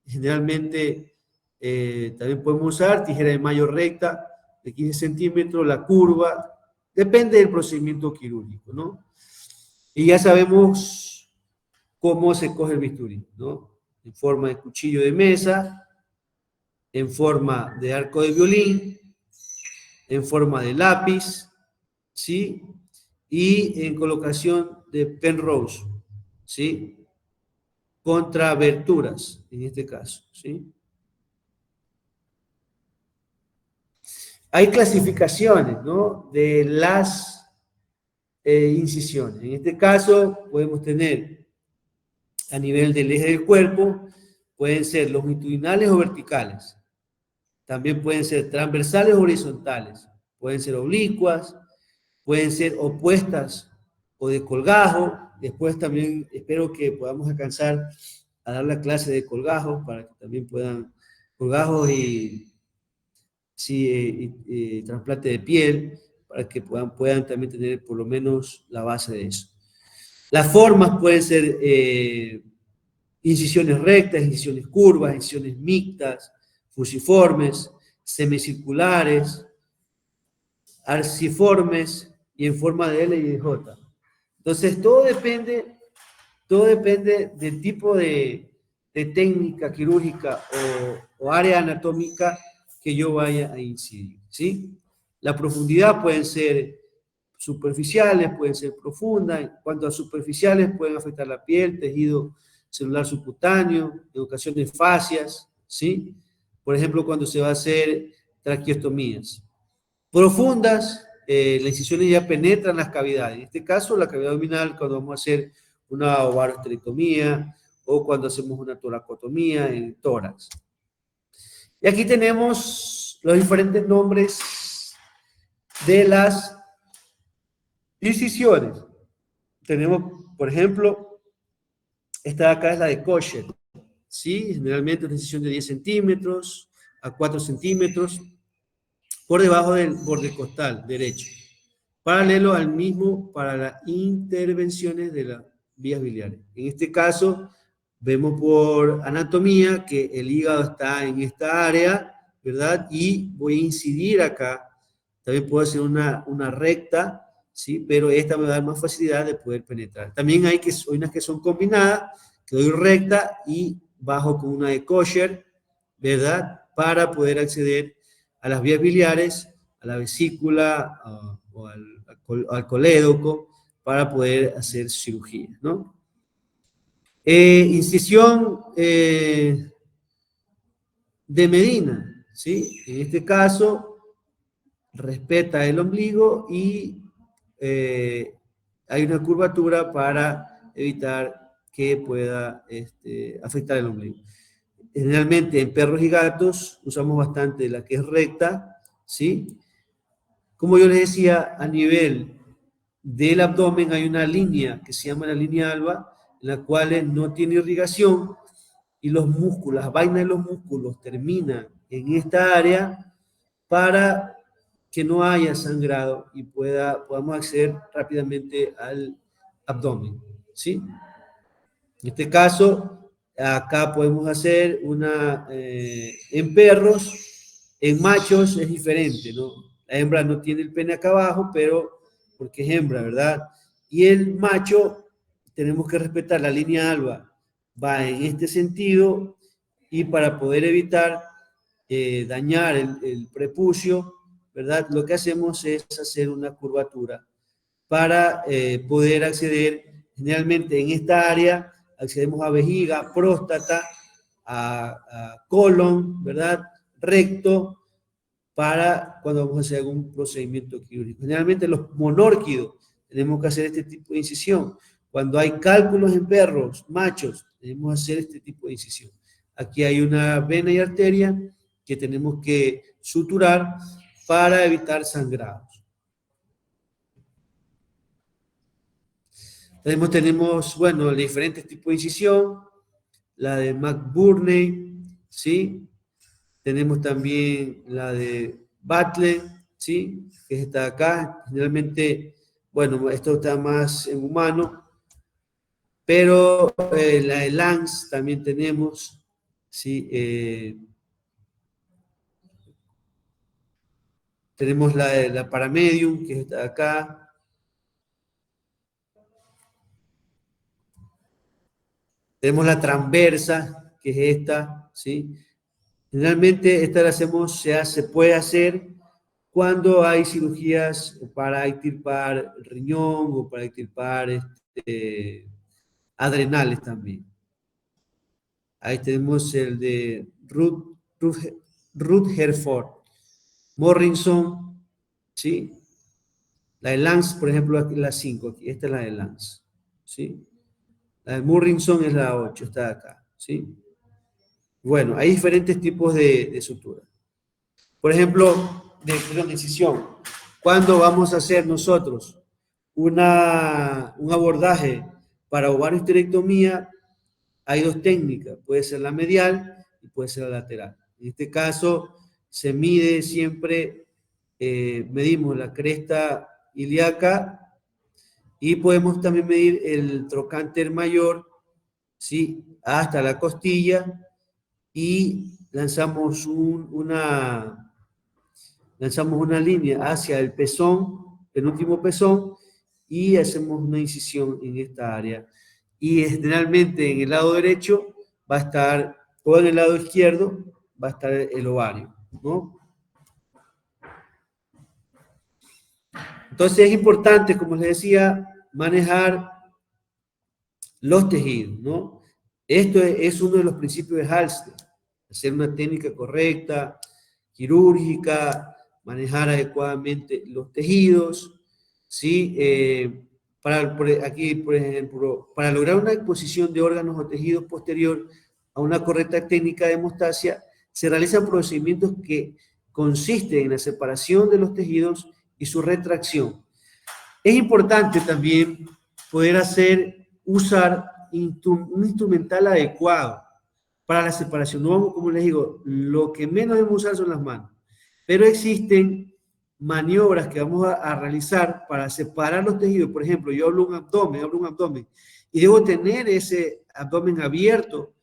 generalmente también podemos usar. Tijera de mayo recta de 15 centímetros, la curva, depende del procedimiento quirúrgico, ¿no? Y ya sabemos cómo se coge el bisturí, ¿no? En forma de cuchillo de mesa, en forma de arco de violín, en forma de lápiz, ¿sí? Y en colocación de penrose, ¿sí? Contra aberturas, en este caso, ¿sí? Hay clasificaciones, ¿no? De las incisiones. En este caso, podemos tener a nivel del eje del cuerpo, pueden ser longitudinales o verticales. También pueden ser transversales o horizontales. Pueden ser oblicuas, pueden ser opuestas o de colgajo. Después también espero que podamos alcanzar a dar la clase de colgajo para que también puedan, colgajos y trasplante de piel, para que puedan también tener por lo menos la base de eso. Las formas pueden ser incisiones rectas, incisiones curvas, incisiones mixtas, fusiformes, semicirculares, arciformes y en forma de L y de J. Entonces, todo depende del tipo de técnica quirúrgica o área anatómica que yo vaya a incidir, ¿sí? La profundidad pueden ser superficiales, pueden ser profundas. En cuanto a superficiales, pueden afectar la piel, tejido celular subcutáneo, en ocasiones fascias, ¿sí? Por ejemplo, cuando se va a hacer traqueostomías. Profundas, las incisiones ya penetran las cavidades. En este caso, la cavidad abdominal, cuando vamos a hacer una ovaroesterectomía o cuando hacemos una toracotomía en el tórax. Y aquí tenemos los diferentes nombres de las incisiones. Tenemos, por ejemplo, esta de acá es la de Kosher, ¿sí? Generalmente una incisión de 10 centímetros a 4 centímetros por debajo del borde costal derecho. paralelo al mismo para las intervenciones de las vías biliares. En este caso, vemos por anatomía que el hígado está en esta área, ¿verdad? Y voy a incidir acá. También puedo hacer una recta, ¿sí? Pero esta me va a dar más facilidad de poder penetrar. También hay unas que son combinadas, que doy recta y bajo con una de Kosher, ¿verdad? Para poder acceder a las vías biliares, a la vesícula o al colédoco, para poder hacer cirugía, ¿no? Incisión de Medina, ¿sí? En este caso, respeta el ombligo y hay una curvatura para evitar que pueda afectar el ombligo. Generalmente en perros y gatos usamos bastante la que es recta, ¿sí? Como yo les decía, a nivel del abdomen hay una línea que se llama la línea alba, en la cual no tiene irrigación y los músculos, las vainas de los músculos terminan en esta área para que no haya sangrado y podamos acceder rápidamente al abdomen, ¿sí? En este caso, acá podemos hacer en perros, en machos es diferente, ¿no? La hembra no tiene el pene acá abajo, pero porque es hembra, ¿verdad? Y el macho, tenemos que respetar la línea alba, va en este sentido, y para poder evitar dañar el prepucio, ¿verdad? Lo que hacemos es hacer una curvatura para poder acceder, generalmente en esta área, accedemos a vejiga, próstata, a colon, ¿verdad? Recto, para cuando vamos a hacer algún procedimiento quirúrgico. Generalmente los monórquidos tenemos que hacer este tipo de incisión. Cuando hay cálculos en perros, machos, tenemos que hacer este tipo de incisión. Aquí hay una vena y arteria que tenemos que suturar para evitar sangrados. Tenemos, bueno, diferentes tipos de incisión, la de McBurney, ¿sí? Tenemos también la de Battle, ¿sí? Que está de acá. Generalmente, bueno, esto está más en humano, pero la de Lance también tenemos, ¿sí? Tenemos la de la Paramedium, que está acá. Tenemos la transversa, que es esta, ¿sí? Generalmente esta la hacemos, se puede hacer cuando hay cirugías para extirpar el riñón o para extirpar adrenales también. Ahí tenemos el de Rutherford, Morrison, ¿sí? La de Lance, por ejemplo, la 5 aquí, esta es la de Lance, ¿sí? La de Morrison es la 8, está acá, ¿sí? Bueno, hay diferentes tipos de sutura. Por ejemplo, de incisión. Cuando vamos a hacer nosotros un abordaje para ovariohisterectomía, hay dos técnicas. Puede ser la medial y puede ser la lateral. En este caso, se mide siempre, medimos la cresta ilíaca y podemos también medir el trocánter mayor, ¿sí? Hasta la costilla, y lanzamos una línea hacia el pezón, penúltimo pezón, y hacemos una incisión en esta área. Y generalmente en el lado derecho va a estar, o en el lado izquierdo va a estar el ovario, ¿no? Entonces es importante, como les decía, manejar los tejidos, ¿no? Esto es uno de los principios de Halsted, hacer una técnica correcta, quirúrgica, manejar adecuadamente los tejidos, ¿sí? Aquí, por ejemplo, para lograr una exposición de órganos o tejidos posterior a una correcta técnica de hemostasia, se realizan procedimientos que consisten en la separación de los tejidos y su retracción. Es importante también poder usar un instrumental adecuado para la separación. No vamos, como les digo, lo que menos debemos usar son las manos. Pero existen maniobras que vamos a realizar para separar los tejidos. Por ejemplo, yo hablo un abdomen, y debo tener ese abdomen abierto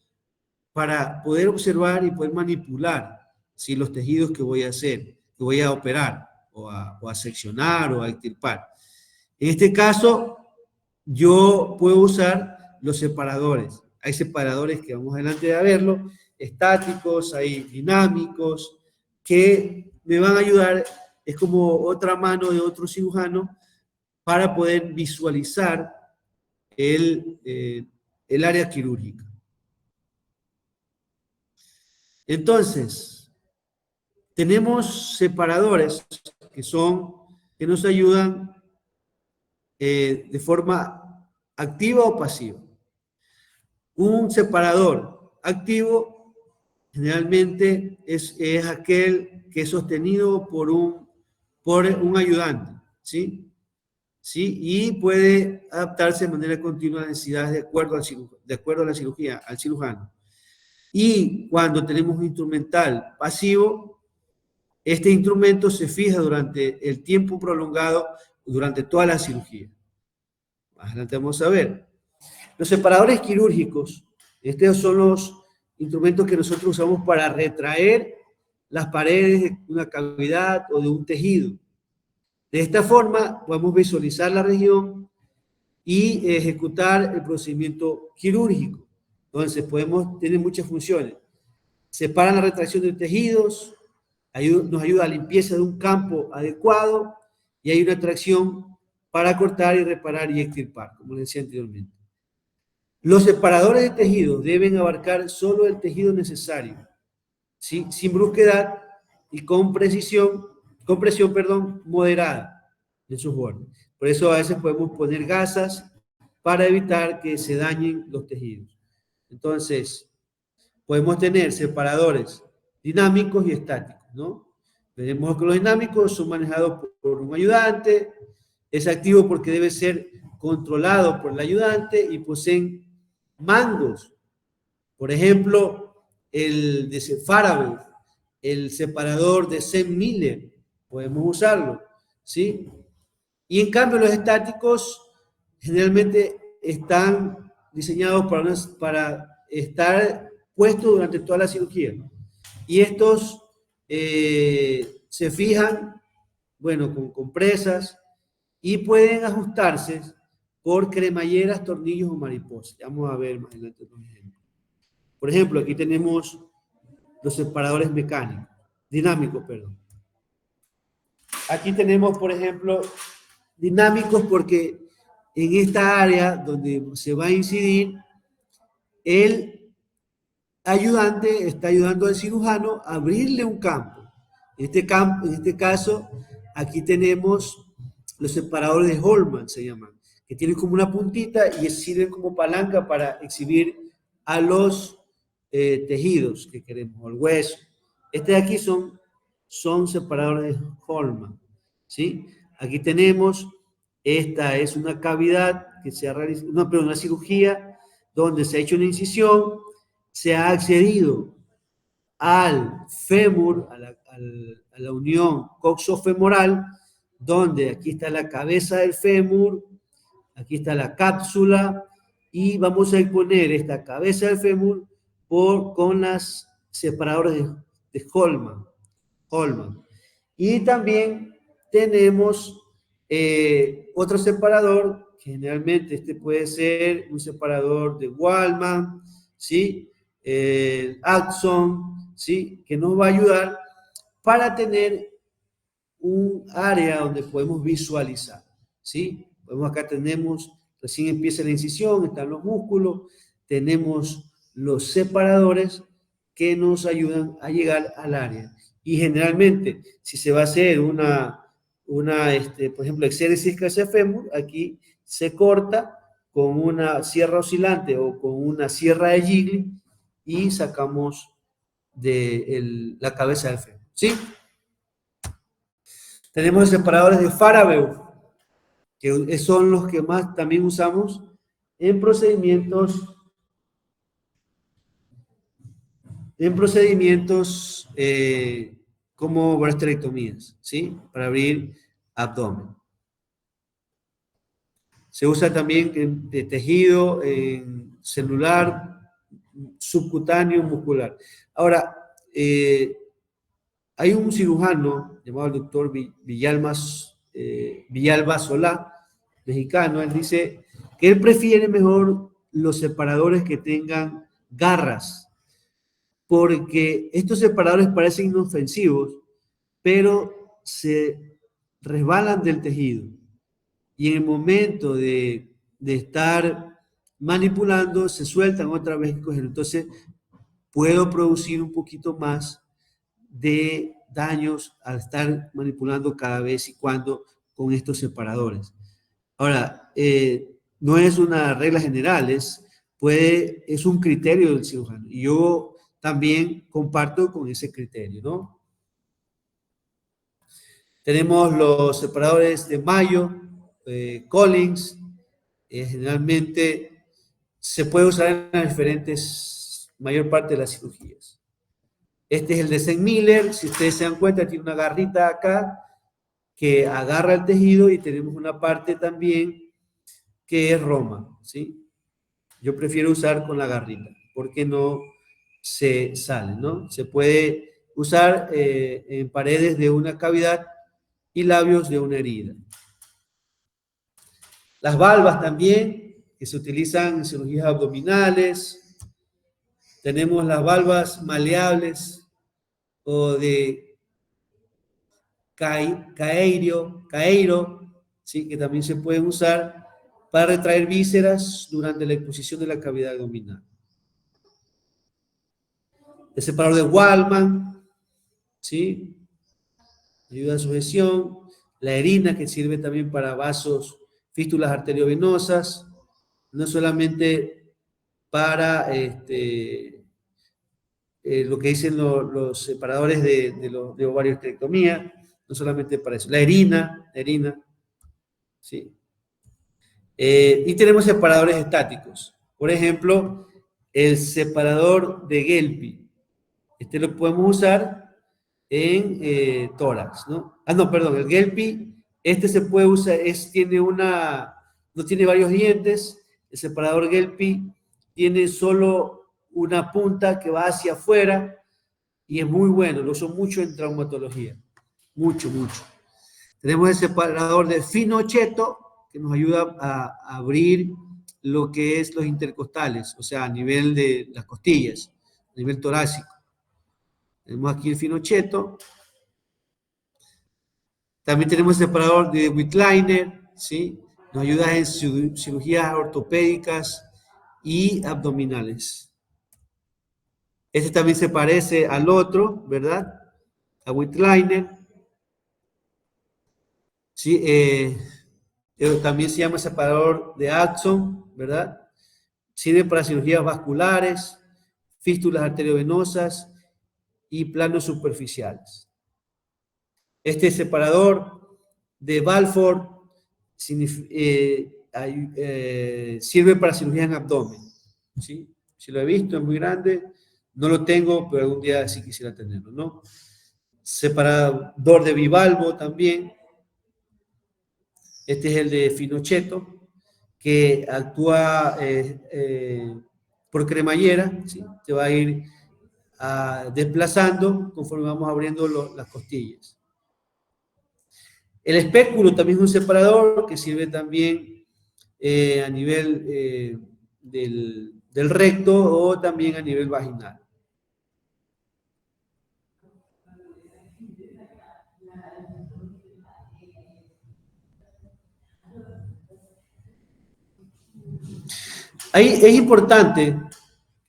para poder observar y poder manipular, ¿sí?, los tejidos que voy a hacer, que voy a operar, o a seccionar, o a extirpar. En este caso, yo puedo usar los separadores. Hay separadores que vamos adelante a verlo, estáticos, hay dinámicos, que me van a ayudar, es como otra mano de otro cirujano, para poder visualizar el área quirúrgica. Entonces, tenemos separadores que nos ayudan de forma activa o pasiva. Un separador activo generalmente es aquel que es sostenido por un ayudante, ¿sí? ¿Sí? Y puede adaptarse de manera continua a necesidades de acuerdo a la cirugía, al cirujano. Y cuando tenemos un instrumental pasivo, este instrumento se fija durante el tiempo prolongado, durante toda la cirugía. Más adelante vamos a ver. Los separadores quirúrgicos, estos son los instrumentos que nosotros usamos para retraer las paredes de una cavidad o de un tejido. De esta forma podemos visualizar la región y ejecutar el procedimiento quirúrgico. Entonces podemos tener muchas funciones. Separan la retracción de tejidos, nos ayuda a la limpieza de un campo adecuado, y hay una tracción para cortar y reparar y extirpar, como les decía anteriormente. Los separadores de tejidos deben abarcar solo el tejido necesario, ¿sí?, sin brusquedad y con presión moderada en sus bordes. Por eso a veces podemos poner gasas para evitar que se dañen los tejidos. Entonces, podemos tener separadores dinámicos y estáticos, ¿no? Veremos que los dinámicos son manejados por un ayudante, es activo porque debe ser controlado por el ayudante y poseen mandos. Por ejemplo, el de Faraday, el separador de Sam Miller, podemos usarlo, ¿sí? Y en cambio los estáticos generalmente están diseñados para estar puestos durante toda la cirugía. Y estos se fijan, bueno, con compresas, y pueden ajustarse por cremalleras, tornillos o mariposas. Vamos a ver más adelante los ejemplos. Por ejemplo, aquí tenemos los separadores mecánicos, dinámicos, perdón. Aquí tenemos, por ejemplo, dinámicos porque en esta área donde se va a incidir, el ayudante está ayudando al cirujano a abrirle un campo. En este caso, aquí tenemos los separadores de Holman, se llaman, que tienen como una puntita y sirven como palanca para exhibir a los tejidos que queremos, el hueso. Este de aquí son separadores de Holman, ¿sí? Aquí tenemos, esta es una cavidad que se ha realizado, una cirugía donde se ha hecho una incisión, se ha accedido al fémur, a la unión coxofemoral, donde aquí está la cabeza del fémur, aquí está la cápsula, y vamos a exponer esta cabeza del fémur con las separadores de Holman. Y también tenemos otro separador, generalmente este puede ser un separador de Wallman, ¿sí? Axon, ¿sí?, que nos va a ayudar para tener un área donde podemos visualizar, ¿sí? Acá tenemos, recién empieza la incisión, están los músculos, tenemos los separadores que nos ayudan a llegar al área. Y generalmente, si se va a hacer por ejemplo, exéresis calcefémur, aquí se corta con una sierra oscilante o con una sierra de Gigli y sacamos la cabeza del fémur, ¿sí? Tenemos separadores de Faraday, que son los que más también usamos en procedimientos como brasterectomías, ¿sí? Para abrir abdomen. Se usa también de tejido celular, subcutáneo, muscular. Ahora, hay un cirujano llamado el doctor Villalba Solá, mexicano. Él dice que él prefiere mejor los separadores que tengan garras, porque estos separadores parecen inofensivos, pero se resbalan del tejido. Y en el momento de estar manipulando, se sueltan otra vez. Entonces, puedo producir un poquito más de daños al estar manipulando cada vez y cuando con estos separadores. Ahora, no es una regla general, es un criterio del cirujano. Y yo también comparto con ese criterio, ¿no? Tenemos los separadores de Mayo, Collins, generalmente se puede usar en las diferentes, mayor parte de las cirugías. Este es el de St. Miller, si ustedes se dan cuenta, tiene una garrita acá que agarra el tejido y tenemos una parte también que es Roma, ¿sí? Yo prefiero usar con la garrita, porque no se sale, ¿no? Se puede usar en paredes de una cavidad y labios de una herida. Las valvas también, que se utilizan en cirugías abdominales. Tenemos las valvas maleables o de Caeiro, ¿sí? Que también se pueden usar para retraer vísceras durante la exposición de la cavidad abdominal. El separador de Wallman, ¿sí? Ayuda a sujeción. La herina, que sirve también para vasos, fístulas arteriovenosas, no solamente para lo que dicen los separadores de ovarioesterectomía, no solamente para eso. La herina, ¿sí? Y tenemos separadores estáticos. Por ejemplo, el separador de Gelpi. Este lo podemos usar en tórax, ¿no? Ah, no, perdón, el Gelpi, este se puede usar, no tiene varios dientes. El separador Gelpi tiene solo una punta que va hacia afuera y es muy bueno, lo uso mucho en traumatología, mucho. Tenemos el separador de Finocheto, que nos ayuda a abrir lo que es los intercostales, o sea, a nivel de las costillas, a nivel torácico. Tenemos aquí el Finocheto. También tenemos el separador de Whitliner, ¿sí? Nos ayuda en cirugías ortopédicas y abdominales. Este también se parece al otro, ¿verdad? A Whitliner. ¿Sí? También se llama separador de Adson, ¿verdad? Sirve para cirugías vasculares, fístulas arteriovenosas y planos superficiales. Este separador de Balfour sirve para cirugía en abdomen, ¿sí? Si lo he visto, es muy grande. No lo tengo, pero algún día sí quisiera tenerlo, ¿no? Separador de bivalvo también. Este es el de Finocheto, que actúa por cremallera, ¿sí? Te va a ir desplazando conforme vamos abriendo las costillas. El espéculo también es un separador que sirve también a nivel del recto o también a nivel vaginal. Ahí es importante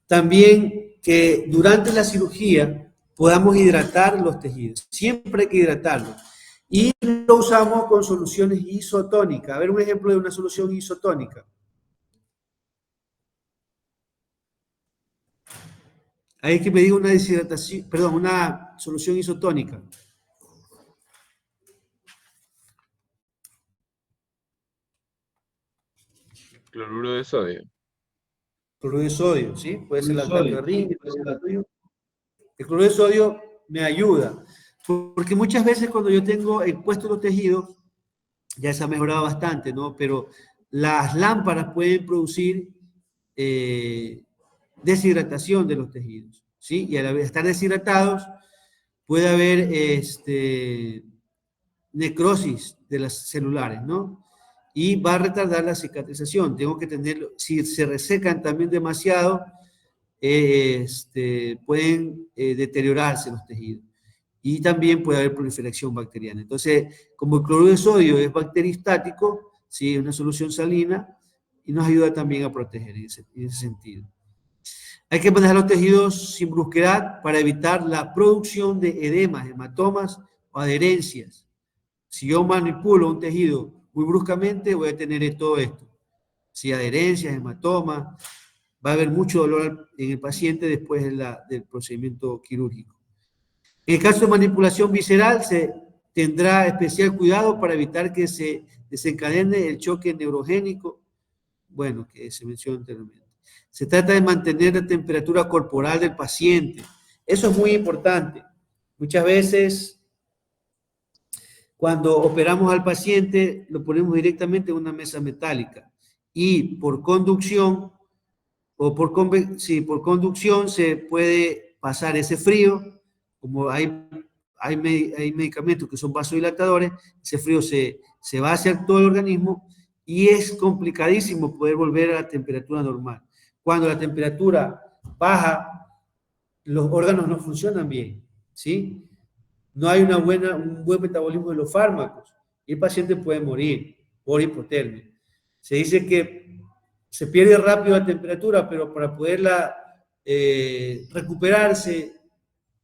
también que durante la cirugía podamos hidratar los tejidos. Siempre hay que hidratarlos. Y lo usamos con soluciones isotónicas. A ver un ejemplo de una solución isotónica. Ahí que me diga una deshidratación, perdón, una solución isotónica. Cloruro de sodio. Cloruro de sodio, ¿sí? Puede ser la ring, puede ser la tuyo. El cloruro de sodio me ayuda. Porque muchas veces cuando yo tengo expuestos los tejidos, ya se ha mejorado bastante, ¿no? Pero las lámparas pueden producir deshidratación de los tejidos, ¿sí? Y al estar deshidratados, puede haber necrosis de las celulares, ¿no? Y va a retardar la cicatrización. Tengo que tenerlo, si se resecan también demasiado, pueden deteriorarse los tejidos. Y también puede haber proliferación bacteriana. Entonces, como el cloruro de sodio es bacteristático, ¿sí? Es una solución salina y nos ayuda también a proteger en ese sentido. Hay que manejar los tejidos sin brusquedad para evitar la producción de edemas, hematomas o adherencias. Si yo manipulo un tejido muy bruscamente, voy a tener todo esto. Si adherencias, hematomas, va a haber mucho dolor en el paciente después del procedimiento quirúrgico. En el caso de manipulación visceral, se tendrá especial cuidado para evitar que se desencadene el choque neurogénico, bueno, que se mencionó anteriormente. Se trata de mantener la temperatura corporal del paciente. Eso es muy importante. Muchas veces, cuando operamos al paciente, lo ponemos directamente en una mesa metálica y por conducción por conducción se puede pasar ese frío, como hay medicamentos que son vasodilatadores, ese frío se va hacia todo el organismo y es complicadísimo poder volver a la temperatura normal. Cuando la temperatura baja, los órganos no funcionan bien, ¿sí? No hay un buen metabolismo de los fármacos y el paciente puede morir por hipotermia. Se dice que se pierde rápido la temperatura, pero para poderla recuperarse,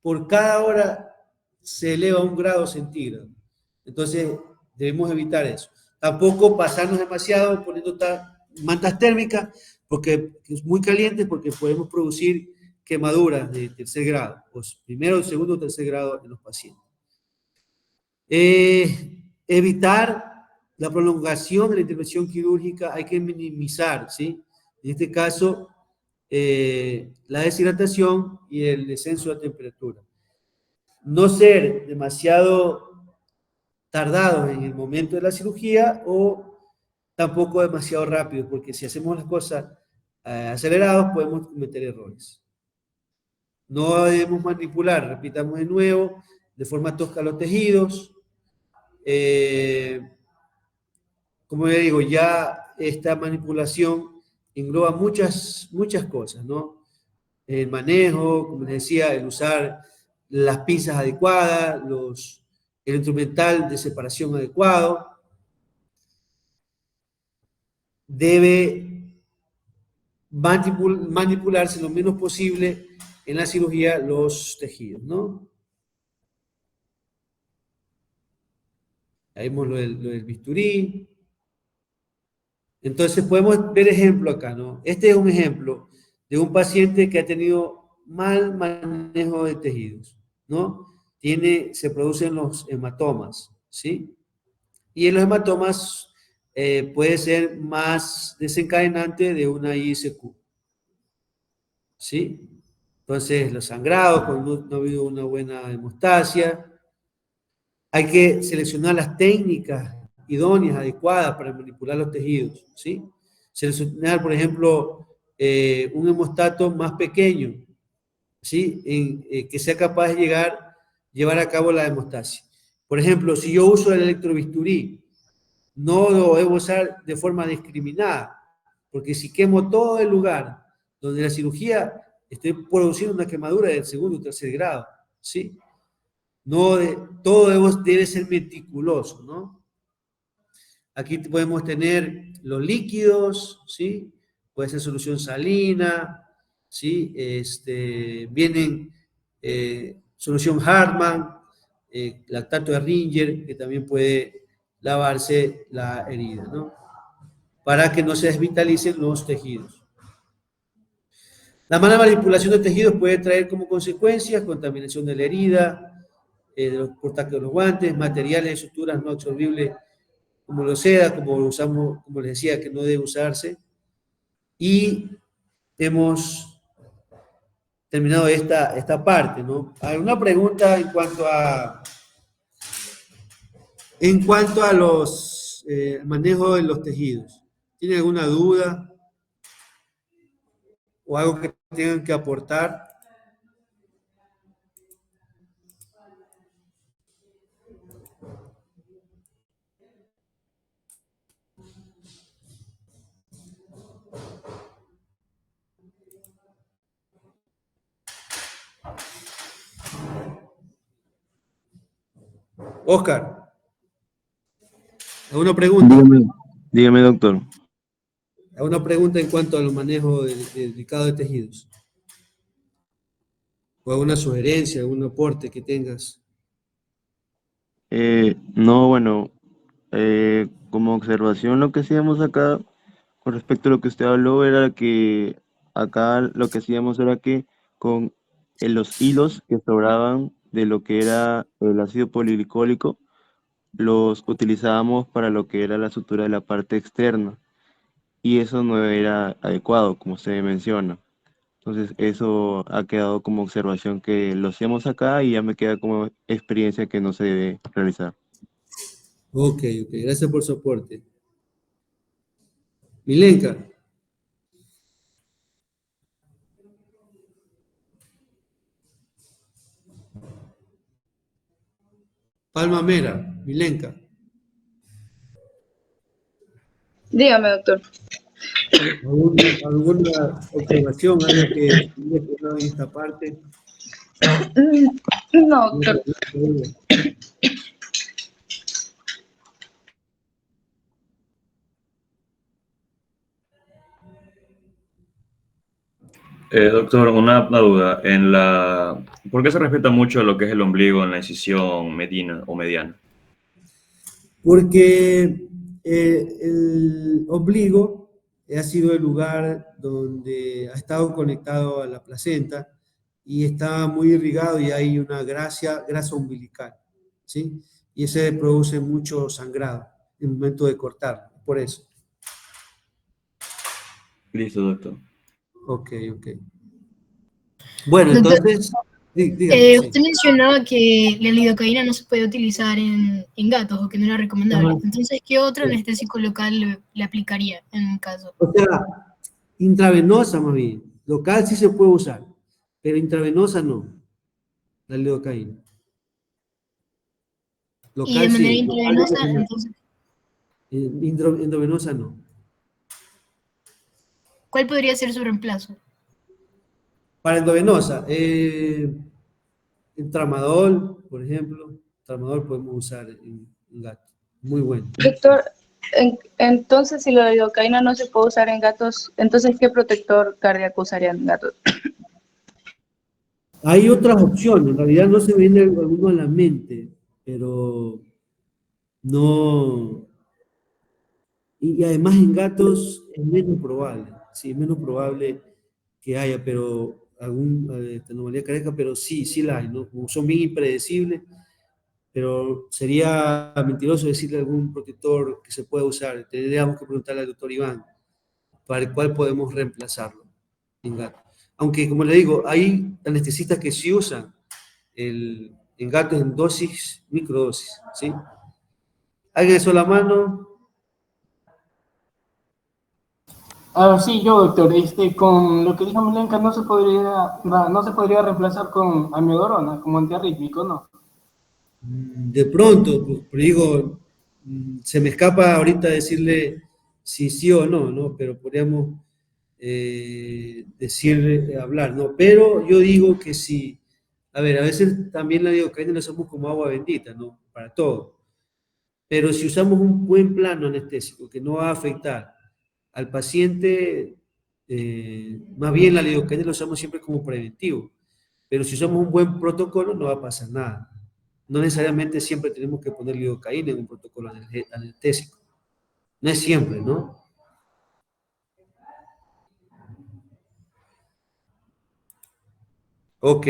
por cada hora se eleva 1 grado centígrado. Entonces, debemos evitar eso. Tampoco pasarnos demasiado poniendo mantas térmicas, porque es muy caliente, porque podemos producir quemaduras de tercer grado, pues primero, segundo, tercer grado en los pacientes. Evitar la prolongación de la intervención quirúrgica, hay que minimizar, ¿sí? En este caso, la deshidratación y el descenso de la temperatura. No ser demasiado tardados en el momento de la cirugía o tampoco demasiado rápido, porque si hacemos las cosas acelerados podemos cometer errores. No debemos manipular, repitamos de nuevo, de forma tosca los tejidos. Como le digo, ya esta manipulación engloba muchas cosas, ¿no? El manejo, como les decía, el usar las pinzas adecuadas, el instrumental de separación adecuado. Debe manipularse lo menos posible en la cirugía los tejidos, ¿no? Ahí vemos lo del bisturí. Se podemos ver ejemplo acá, ¿no? Este es un ejemplo de un paciente que ha tenido mal manejo de tejidos, ¿no? Se producen los hematomas, ¿sí? Y en los hematomas puede ser más desencadenante de una ISQ, ¿sí? Entonces, los sangrados, cuando no ha habido una buena hemostasia, hay que seleccionar las técnicas idóneas, adecuadas para manipular los tejidos, ¿sí? Seleccionar, por ejemplo, un hemostato más pequeño, ¿sí? Que sea capaz de llevar a cabo la hemostasia. Por ejemplo, si yo uso el electrobisturí, no lo debo usar de forma discriminada, porque si quemo todo el lugar donde la cirugía, estoy produciendo una quemadura del segundo o tercer grado, ¿sí? Todo debe ser meticuloso, ¿no? Aquí podemos tener los líquidos, ¿sí? Puede ser solución salina, ¿sí? Vienen solución Hartmann, lactato de Ringer, que también puede lavarse la herida, ¿no? Para que no se desvitalicen los tejidos. La mala manipulación de tejidos puede traer como consecuencias contaminación de la herida, de los portacos de los guantes, materiales de suturas no absorbibles como lo seda, como lo usamos, como les decía, que no debe usarse. Y hemos terminado esta parte, ¿no? ¿Alguna pregunta en cuanto a los manejo de los tejidos? ¿Tiene alguna duda o algo que tengan que aportar? Oscar, ¿alguna pregunta? Dígame, doctor. ¿Alguna pregunta en cuanto a los manejos delicado de tejidos? ¿O alguna sugerencia, algún aporte que tengas? No, bueno, como observación lo que hacíamos acá, con respecto a lo que usted habló, era que acá lo que hacíamos era que con los hilos que sobraban de lo que era el ácido polglicólico, los utilizábamos para lo que era la sutura de la parte externa, y eso no era adecuado, como usted menciona. Entonces, eso ha quedado como observación que lo hacíamos acá y ya me queda como experiencia que no se debe realizar. Ok, gracias por su aporte. Milenka. Palma Mera, Milenka. Dígame, doctor. ¿Alguna observación, algo que haya quedado en esta parte? No, doctor. Doctor, una duda. ¿Por qué se respeta mucho lo que es el ombligo en la incisión medina o mediana? Porque el ombligo ha sido el lugar donde ha estado conectado a la placenta y está muy irrigado y hay una grasa umbilical, ¿sí? Y ese produce mucho sangrado en el momento de cortar, por eso. Listo, doctor. Ok. Bueno, Doctor, entonces, dígame, sí. usted mencionaba que la lidocaína no se puede utilizar en gatos o que no era recomendable. Ajá. Entonces, ¿qué otro Sí. anestésico local le aplicaría en un caso? O sea, intravenosa más bien. Local sí se puede usar, pero intravenosa no, la lidocaína. Y de Local manera sí, local es intravenosa, recomendable. entonces, Endovenosa no. ¿cuál podría ser su reemplazo? Para endovenosa, el tramadol, por ejemplo, tramadol podemos usar en gato. Muy bueno. Doctor, entonces si la lidocaína no se puede usar en gatos, entonces ¿qué protector cardíaco usarían en gatos? Hay otras opciones, en realidad no se me viene alguno a la mente, pero no. Y además en gatos es menos probable, sí, es menos probable que haya, pero anomalía cardíaca, pero sí la hay, ¿no? Como son bien impredecibles, pero sería mentiroso decirle algún protector que se pueda usar. Tendríamos que preguntarle al doctor Iván para el cual podemos reemplazarlo en gatos. Aunque, como le digo, hay anestesistas que sí usan en gatos en dosis, microdosis, ¿sí? ¿Alguien alzó la mano? Sí, yo, doctor, con lo que dijo Milenka, no se podría reemplazar con amiodarona como antiarrítmico, ¿no? De pronto, pues, pero digo, se me escapa ahorita decirle si sí o no, ¿no? Pero podríamos hablar, ¿no? Pero yo digo que sí. A ver, a veces también la lidocaína la usamos como agua bendita, ¿no? Para todo. Pero si usamos un buen plano anestésico que no va a afectar al paciente, más bien la lidocaína la usamos siempre como preventivo. Pero si usamos un buen protocolo, no va a pasar nada. No necesariamente siempre tenemos que poner lidocaína en un protocolo anestésico. No es siempre, ¿no? Ok.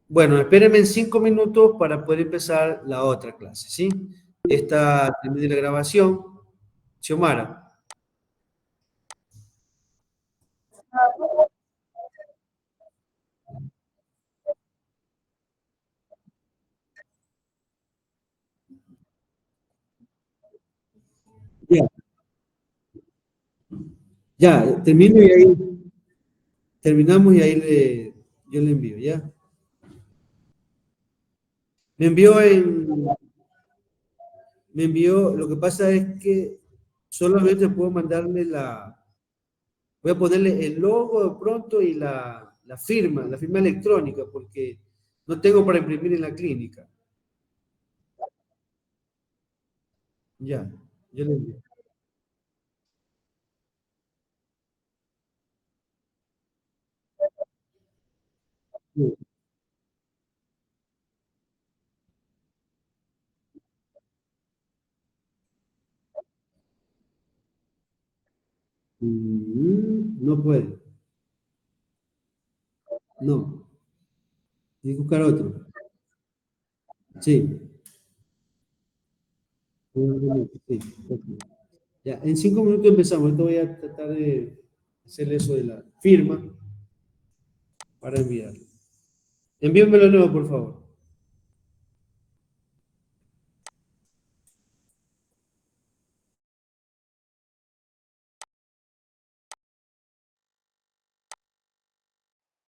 Bueno, espérenme en 5 minutos para poder empezar la otra clase, ¿sí? Esta termina la grabación. Xiomara. Ya, termino y ahí, terminamos y ahí yo le envío, ¿ya? Me envió, lo que pasa es que solamente puedo mandarle voy a ponerle el logo de pronto y la firma electrónica, porque no tengo para imprimir en la clínica. Ya, yo le envío. Sí. No puede, no. Tiene que buscar otro. Sí. Sí, ok. Ya, en 5 minutos empezamos. Ahorita voy a tratar de hacer eso de la firma para enviar. Envíenmelo de nuevo, por favor.